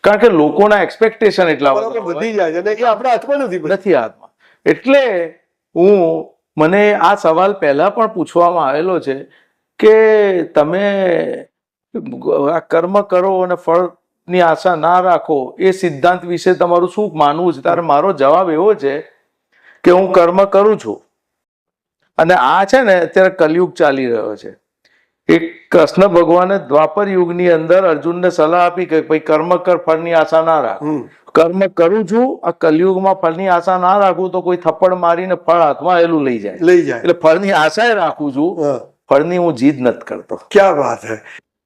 કારણ કે લોકોના એક્સપેક્ટેશન એટલા વધી જાય છે એ આપણા હાથમાં નથી હાથમાં. એટલે મને આ સવાલ પહેલા પણ પૂછવામાં આવેલો છે કે તમે આ કર્મ કરો અને ફળની આશા ના રાખો, એ સિદ્ધાંત વિશે તમારું શું માનવું છે? ત્યારે મારો જવાબ એવો છે કે હું કર્મ કરું છું. અને આ છે ને અત્યારે કલયુગ ચાલી રહ્યો છે. એક કૃષ્ણ ભગવાને દ્વાપર યુગની અંદર અર્જુનને સલાહ આપી કે ભાઈ કર્મ કર, ફળની આશા ના રાખ. કર્મ કરું છું, આ કલયુગમાં ફળની આશા ના રાખું તો કોઈ થપ્પડ મારીને ફળ હાથમાં આવેલું લઈ જાય. એટલે ફળની આશા રાખું છું, ફળની હું જીદ નથી કરતો. ક્યાં વાત છે.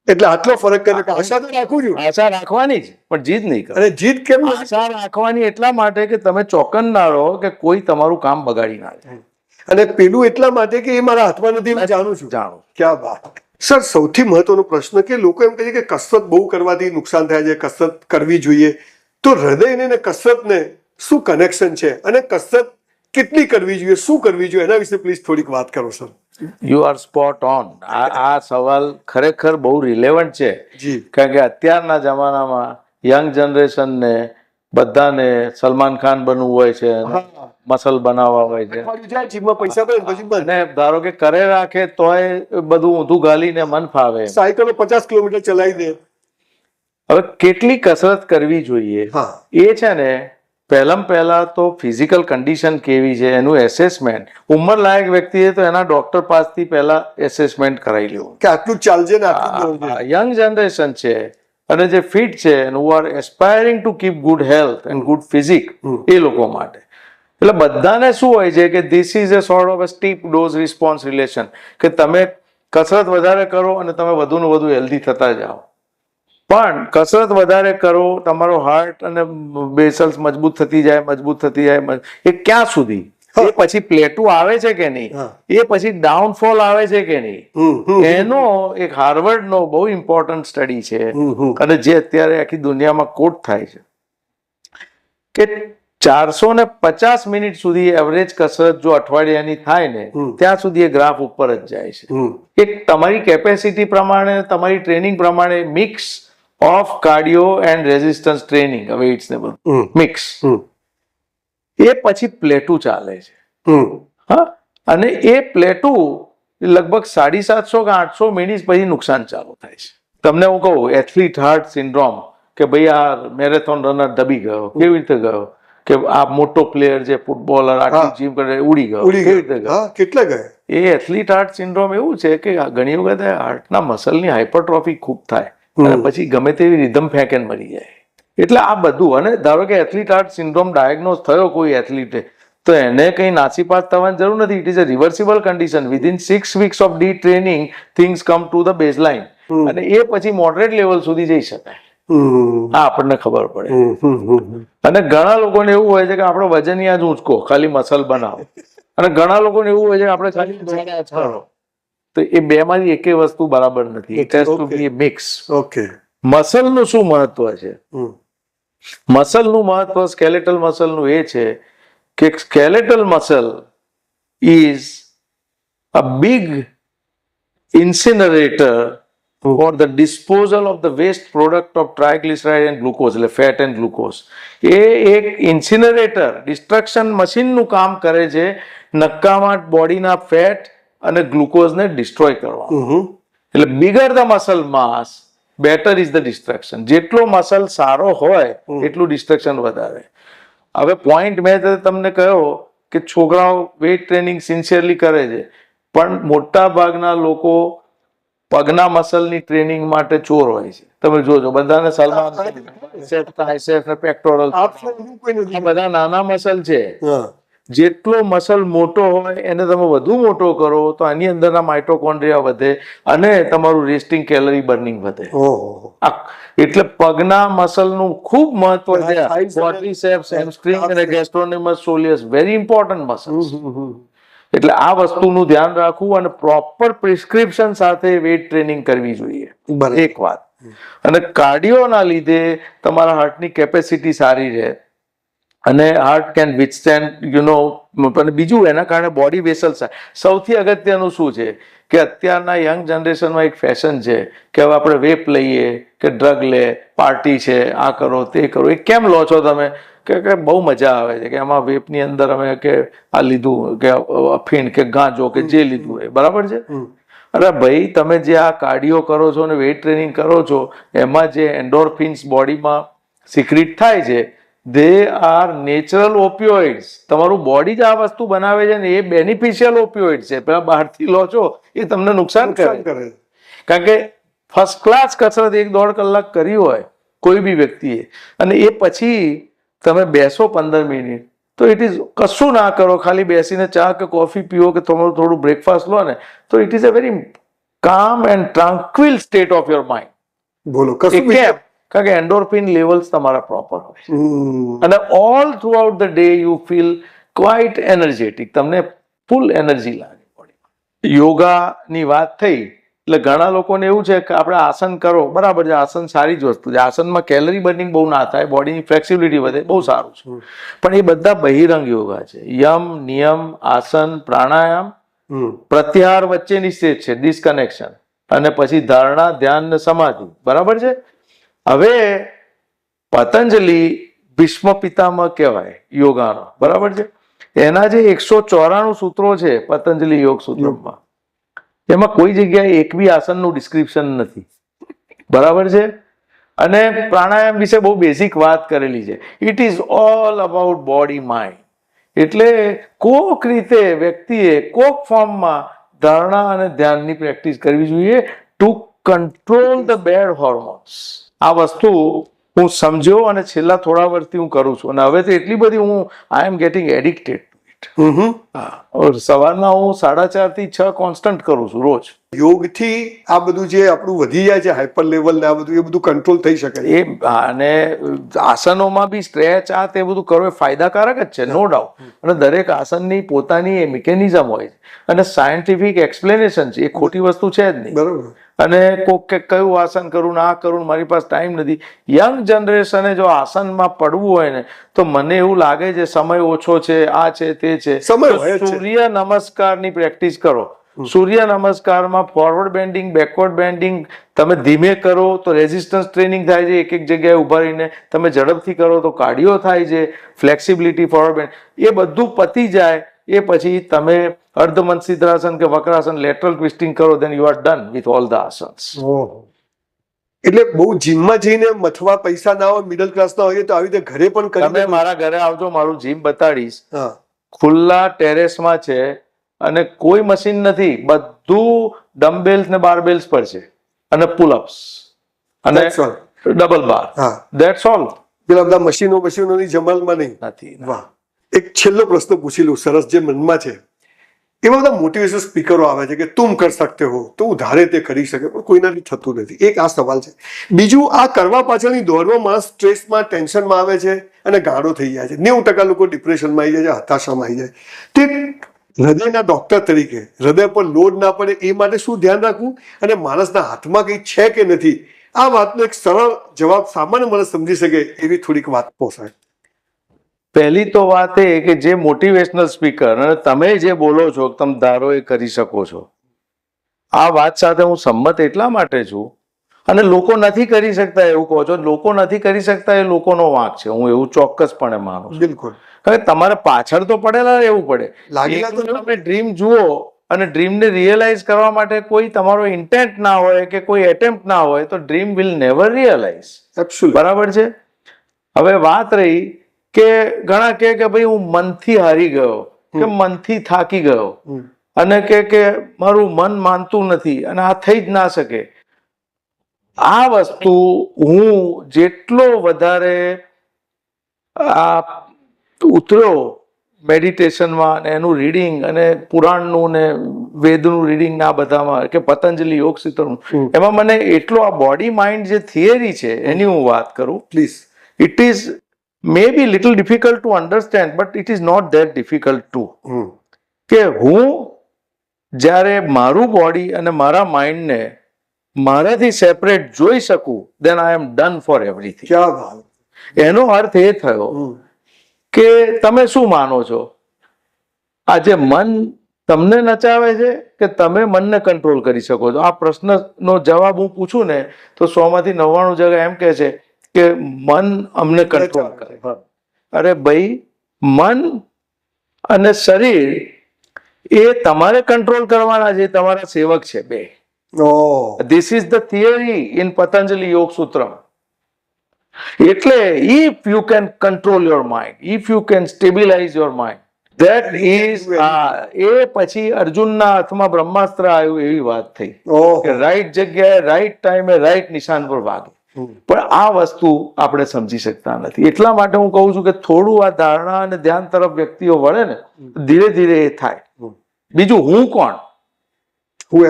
એટલે આટલો ફરક કરે કે આશા તો રાખું છું, આશા રાખવાની જ, પણ જીદ નહીં કરો. અને જીદ કેમ? આશા રાખવાની એટલા માટે કે તમે ચોકન ના રહો કે કોઈ તમારું કામ બગાડી ના જાય. અને પેલું એટલા માટે કે એ મારા હાથમાં નથી, હું જાણું છું. ક્યાં વાત. સર, સૌથી મહત્વનો પ્રશ્ન કે લોકો એમ કહે છે કે કસરત બહુ કરવાથી નુકસાન થાય છે, કસરત કરવી જોઈએ. તો હૃદયને ને કસરતને શું કનેક્શન છે અને કસરત કેટલી કરવી જોઈએ, શું કરવી જોઈએ, એના વિશે પ્લીઝ થોડીક વાત કરો sir. You are spot on. આ સવાલ ખરેખર બહુ રિલેવન્ટ છે. કારણ કે અત્યારના જમાનામાં યંગ જનરેશનને બધાને સલમાન ખાન બનવું હોય છે, મસલ બનાવવા હોય છે, અને ધારો કે કરે રાખે તોય બધું ઊંધું ગાલીને મન ફાવે, સાયકલ 50 કિલોમીટર ચલાવી દે. હવે કેટલી કસરત કરવી જોઈએ એ છે ને, પહેલા તો ફિઝિકલ કન્ડિશન કેવી છે એનું એસેસમેન્ટ. ઉંમર લાયક વ્યક્તિએ તો એના ડોક્ટર પાસથી પહેલા એસેસમેન્ટ કરાવી લેવું કે આટલું ચાલજે ને આટલું. યંગ જનરેશન છે અને જે ફિટ છે, who are aspiring to keep good health and good physique, એ લોકો માટે. એટલે બધાને શું હોય છે કે this is a sort of a steep dose response relation, કે તમે કસરત વધારે કરો અને તમે વધુ ને વધુ હેલ્ધી થતા જાઓ. પણ કસરત વધારે કરો, તમારો હાર્ટ અને બેસલ્સ મજબૂત થતી જાય, એ ક્યાં સુધી? એ પછી પ્લેટું આવે છે કે નહીં, એ પછી ડાઉનફોલ આવે છે કે નહીં, એનો એક હાર્વર્ડનો બહુ ઇમ્પોર્ટન્ટ સ્ટડી છે, અને જે અત્યારે આખી દુનિયામાં કોટ થાય છે કે 450 મિનિટ સુધી એવરેજ કસરત જો અઠવાડિયાની થાય ને, ત્યાં સુધી એ ગ્રાફ ઉપર જ જાય છે. એક તમારી કેપેસિટી પ્રમાણે, તમારી ટ્રેનિંગ પ્રમાણે mix of cardio and resistance training, હવે ઇટ્સ ને બધું મિક્સ, એ પછી પ્લેટું ચાલે છે. અને એ પ્લેટું લગભગ 750 કે 800 મિનિટ પછી નુકસાન ચાલુ થાય છે. તમને હું કહું, એથ્લીટ હાર્ટ સિન્ડ્રોમ, કે ભાઈ આ મેરેથોન રનર દબી ગયો, કેવી રીતે ગયો? કે આ મોટો પ્લેયર જે ફૂટબોલર આટલી જીમ કરે ઉડી ગયો, કેવી રીતે ગયો? કેટલા ગયા? એ એથ્લીટ હાર્ટ સિન્ડ્રોમ એવું છે કે ઘણી વખત હાર્ટના મસલની હાઇપરટ્રોફી ખૂબ થાય અને પછી ગમે તેવી રિધમ ફેંકે મરી જાય. એટલે આ બધું, અને ધારો કે એથ્લીટ હાર્ટ સિન્ડ્રોમ ડાયગ્નોઝ થયો કોઈ એથ્લીટે, તો એને કંઈ નાસીપાસ થવાની જરૂર નથી. It is a reversible condition. Within 6 weeks of detraining things come to the baseline, અને એ પછી મોડરેટ લેવલ સુધી જઈ શકાય. આ આપણને ખબર પડે. અને ઘણા લોકોને એવું હોય છે કે આપણે વજનિયા જ ઊંચકો, ખાલી મસલ બનાવો, અને ઘણા લોકોને એવું હોય છે કે આપણે ખાલી દોડ્યા જ કરો. તો એ બે માંથી એકે વસ્તુ બરાબર નથી. It has to be a mix. Okay. Muscle નું શું મહત્વ છે? મસલ નું મહત્વ સ્કેલેટલ મસલ નું એ છે કે skeletal muscle is a big incinerator for the disposal of the waste product of triglyceride and glucose, એટલે fat and glucose. એ એક ઇન્સિનરેટર ડિસ્ટ્રક્શન મશીન નું કામ કરે છે, નક્કામાં બોડીના ફેટ અને ગ્લુકોઝને ડિસ્ટ્રોય કરવા. એટલે bigger the muscle mass better is the destruction. જેટલો મસલ સારો હોય એટલું ડિસ્ટ્રક્શન વધારે. હવે પોઈન્ટ મેં તમને કહ્યો કે છોકરાઓ વેઇટ ટ્રેનિંગ સિન્સિયરલી કરે છે, પણ મોટા ભાગના લોકો પગના મસલની ટ્રેનિંગ માટે ચોર હોય છે. તમે જોજો બધાને સલમાન પેક્ટોરલ બધા નાના મસલ છે. જેટલો મસલ મોટો હોય એને તમે વધુ મોટો કરો તો આની અંદરના માઇટોકોન્ડ્રિયા વધે અને તમારું રેસ્ટિંગ કેલરી બર્નિંગ વધે. એટલે પગના મસલનું ખૂબ મહત્વ છે. ક્વોડ્રીસેપ્સ, હેમસ્ટ્રિંગ અને ગેસ્ટ્રોનેમસ સોલિયસ વેરી ઇમ્પોર્ટન્ટ મસલ્સ. એટલે આ વસ્તુનું ધ્યાન રાખવું અને પ્રોપર પ્રિસ્ક્રિપ્શન સાથે વેઇટ ટ્રેનિંગ કરવી જોઈએ. એક વાત. અને કાર્ડિયોના લીધે તમારા હાર્ટની કેપેસિટી સારી રહે અને હાર્ટ કેન વિથસ્ટેન્ડ અને બીજું એના કારણે બોડી વેસલ્સ. સૌથી અગત્યનું શું છે કે અત્યારના યંગ જનરેશનમાં એક ફેશન છે કે હવે આપણે વેપ લઈએ કે ડ્રગ લે, પાર્ટી છે, આ કરો તે કરો. એ કેમ લો છો તમે? કે બહુ મજા આવે છે કે એમાં વેપની અંદર અમે કે આ લીધું કે અફીણ કે ગાંજો કે જે લીધું એ બરાબર છે. અરે ભાઈ, તમે જે આ કાર્ડિયો કરો છો અને વેઇટ ટ્રેનિંગ કરો છો એમાં જે એન્ડોર્ફિન્સ બોડીમાં સિક્રિટ થાય છે, દે આર નેચરલ ઓપિયોઇડ્સ. તમારું બોડી જ આ વસ્તુ બનાવે છે ને એ બેનિફિશિયલ ઓપિયોઇડ છે. પેલા બહારથી લો છો એ તમને નુકસાન કરે. કારણ કે ફર્સ્ટ ક્લાસ કસરત 1-1.5 કલાક કરી હોય કોઈ બી વ્યક્તિએ અને એ પછી તમે બેસો 15 મિનિટ, તો ઇટ ઇઝ કશું ના કરો, ખાલી બેસીને ચા કે કોફી પીવો કે તમારું થોડું બ્રેકફાસ્ટ લો ને, તો it is a very calm and tranquil state of your mind. બોલો કેમ? કારણ કે એન્ડોર્ફિન લેવલ્સ તમારા પ્રોપર હોય અને all through out the day you feel quite energetic. તમને ફૂલ એનર્જી લાગે બોડીમાં. યોગાની વાત થઈ એટલે ઘણા લોકોને એવું છે કે આપણે આસન કરો, બરાબર છે, આસન સારી જ વસ્તુ છે. આસનમાં કેલરી બર્નિંગ બહુ ના થાય, બોડીની ફ્લેક્સિબિલિટી વધે, બહુ સારું છે. પણ એ બધા બહિરંગ યોગા છે. યમ, નિયમ, આસન, પ્રાણાયામ, પ્રત્યાહાર વચ્ચેની સ્ટેજ છે, ડિસ્કનેક્શન, અને પછી ધારણા, ધ્યાન ને સમાધિ. બરાબર છે. હવે પતંજલિ ભીષ્મ પિતામહ કહેવાય યોગાનો, બરાબર છે. એના જે 194 સૂત્રો છે પતંજલિ યોગ સૂત્રમાં, એમાં કોઈ જગ્યાએ એક બી આસનનું ડિસ્ક્રિપ્શન નથી. બરાબર છે. અને પ્રાણાયામ વિશે બહુ બેઝિક વાત કરેલી છે. It is all about body mind. એટલે કોક રીતે વ્યક્તિએ કોક ફોર્મમાં ધારણા અને ધ્યાનની પ્રેક્ટિસ કરવી જોઈએ to control the bad hormones. આ વસ્તુ હું સમજ્યો અને છેલ્લા થોડા વર્ષથી હું કરું છું અને હવે તો એટલી બધી હું આઈ એમ ગેટિંગ એડિક્ટેડ. સવારના હું 4:30 થી 6 કોન્સ્ટન્ટ કરું છું રોજ. યોગથી આ બધું જે આપણું વધી જાય છે હાઇપર લેવલ ને આ બધું, એ બધું કંટ્રોલ થઈ શકે. એ અને આસનોમાં બી સ્ટ્રેચ આ તે બધું કરવું એ ફાયદાકારક જ છે, નો ડાઉટ. અને દરેક આસનની પોતાની એ મિકેનિઝમ હોય છે અને સાયન્ટિફિક એક્સપ્લેનેશન છે. એ ખોટી વસ્તુ છે જ નહીં. બરાબર. અને કોક કયું આસન કરું ને આ કરું, મારી પાસે ટાઈમ નથી. યંગ જનરેશને જો આસનમાં પડવું હોય ને તો મને એવું લાગે છે સમય ઓછો છે, આ છે તે છે. સૂર્ય નમસ્કારની પ્રેક્ટિસ કરો. સૂર્ય નમસ્કારમાં ફોરવર્ડ બેન્ડિંગ, બેકવર્ડ બેન્ડિંગ તમે ધીમે કરો તો રેઝિસ્ટન્સ ટ્રેનિંગ થાય છે. એક જગ્યાએ ઉભા રહીને તમે ઝડપથી કરો તો કાર્ડિયો થાય છે, ફ્લેક્સિબિલિટી, ફોરવર્ડ બેન્ડ, એ બધું પતી જાય એ પછી તમે અર્ધમન સિદ્ધાસન કે વક્રાસન, લેટરલ ટ્વિસ્ટિંગ કરો, then you are done with all the asanas. એટલે બહુ જીમમાં જઈને મથવા પૈસા ના હોય, મિડલ ક્લાસ ના હોય તો આવી રીતે ઘરે પણ કરી. તમે મારા ઘરે આવજો, મારું જીમ બતાડીશ. ખુલ્લા ટેરેસમાં છે અને કોઈ મશીન નથી, બધું ડમ્બેલ્સ ને બારબેલ્સ પર છે અને પુલઅપ્સ અને ડબલ બાર. That's all. પેલા બધા મશીનોની જમાલમાં નહીં નથી. વાહ. એક છેલ્લો પ્રશ્ન પૂછી લઉં, સરસ જે મનમાં છે. એવા બધા મોટિવેશન સ્પીકરો આવે છે કે તુમ કર સકતે હો, તું ધારે તે કરી શકે, પણ કોઈનાથી થતું નથી. એક આ સવાલ છે. બીજું, આ કરવા પાછળની દોડમાં માણસ સ્ટ્રેસમાં, ટેન્શનમાં આવે છે અને ગાળો થઈ જાય છે. 90% લોકો ડિપ્રેશનમાં આવી જાય છે, હતાશામાં આવી જાય. તે હૃદયના ડોક્ટર તરીકે હૃદય પર લોડ ના પડે એ માટે શું ધ્યાન રાખવું, અને માણસના હાથમાં કંઈ છે કે નથી, આ વાતનો એક સરળ જવાબ સામાન્ય માણસ સમજી શકે એવી થોડીક વાત પોસાય. પહેલી તો વાત એ કે જે મોટિવેશનલ સ્પીકર અને તમે જે બોલો છો કે તમે ધારો એ કરી શકો છો, આ વાત સાથે હું સંમત એટલા માટે છું. અને લોકો નથી કરી શકતા એવું કહો છો, લોકો નથી કરી શકતા એ લોકોનો વાંક છે, હું એવું ચોક્કસપણે માનું છું. બિલકુલ. હવે તમારે પાછળ તો પડેલા રહેવું પડે. લાગેલા તો એકલું તમે ડ્રીમ જુઓ અને ડ્રીમને રિયલાઇઝ કરવા માટે કોઈ તમારો ઇન્ટેન્ટ ના હોય કે કોઈ એટેમ્પ્ટ ના હોય તો dream will never realise. Absolute. બરાબર છે. હવે વાત રહી કે ઘણા કે ભાઈ હું મનથી હારી ગયો કે મનથી થાકી ગયો અને કે મારું મન માનતું નથી અને આ થઈ જ ના શકે. આ વસ્તુ હું જેટલો વધારે આ ઉતર્યો મેડિટેશનમાં ને એનું રીડિંગ અને પુરાણનું ને વેદનું રીડિંગ આ બધામાં કે પતંજલિ યોગ સૂત્રનું, એમાં મને એટલો આ બોડી માઇન્ડ જે થિયરી છે એની હું વાત કરું. Please. It is maybe little difficult to understand, but it is not that difficult too. કે હું જ્યારે મારું બોડી અને મારા માઇન્ડને મારાથી સેપરેટ જોઈ શકું, then I am done for everything. ક્યાં વાત. એનો અર્થ એ થયો કે તમે શું માનો છો, આજે મન તમને નચાવે છે કે તમે મનને કંટ્રોલ કરી શકો છો? આ પ્રશ્નનો જવાબ હું પૂછું ને તો 100 માંથી 99 જગ્યા એમ કહે છે કે મન અમને કંટ્રોલ કરે. અરે ભાઈ, મન અને શરીર એ તમારે કંટ્રોલ કરવાના છે, તમારા સેવક છે બે. This is the theory in Patanjali Yoga Sutra. એટલે if you can control your mind, if you can stabilise your mind, that is એ પછી અર્જુનના હાથમાં બ્રહ્માસ્ત્ર આવ્યું એવી વાત થઈ કે રાઈટ જગ્યાએ રાઈટ ટાઈમે રાઈટ નિશાન પર વાગે. પણ આ વસ્તુ આપણે સમજી શકતા નથી. એટલા માટે હું કહું છું કે થોડું આ ધારણા અને ધ્યાન તરફ વ્યક્તિઓ વળે ને ધીરે ધીરે એ થાય. બીજું, હું કોણ? હું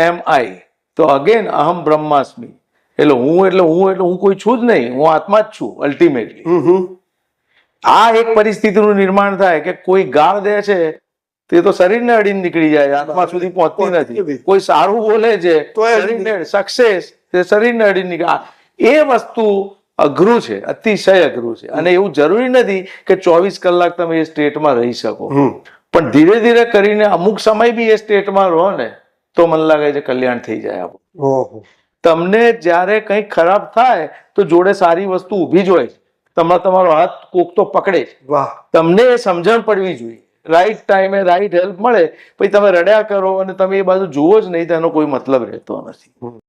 એમ આઈ. તો અગેન અહમ બ્રહ્માસ્મિ. એટલે હું કોઈ છું જ નહીં, હું આત્મા જ છું અલ્ટિમેટલી. આ એક પરિસ્થિતિનું નિર્માણ થાય કે કોઈ ગાળ દે છે તે તો શરીરને અડીને નીકળી જાય, આત્મા સુધી પહોંચતી નથી. કોઈ સારું બોલે છે તો શરીરને સક્સેસ તે શરીરને અડીને નીકળે. એ વસ્તુ અઘરું છે, અતિશય અઘરું છે. અને એવું જરૂરી નથી કે 24 કલાક તમે એ સ્ટેટમાં રહી શકો, પણ ધીરે ધીરે કરીને અમુક સમય બી એ સ્ટેટમાં રહો ને તો મને લાગે છે કલ્યાણ થઈ જાય આપણું. તમને જ્યારે કંઈક ખરાબ થાય તો જોડે સારી વસ્તુ ઊભી જ હોય, તમારો હાથ કોક તો પકડે જ. તમને એ સમજણ પડવી જોઈએ. રાઈટ ટાઈમે રાઈટ હેલ્પ મળે, પછી તમે રડ્યા કરો અને તમે એ બાજુ જુઓ જ નહીં, તેનો કોઈ મતલબ રહેતો નથી.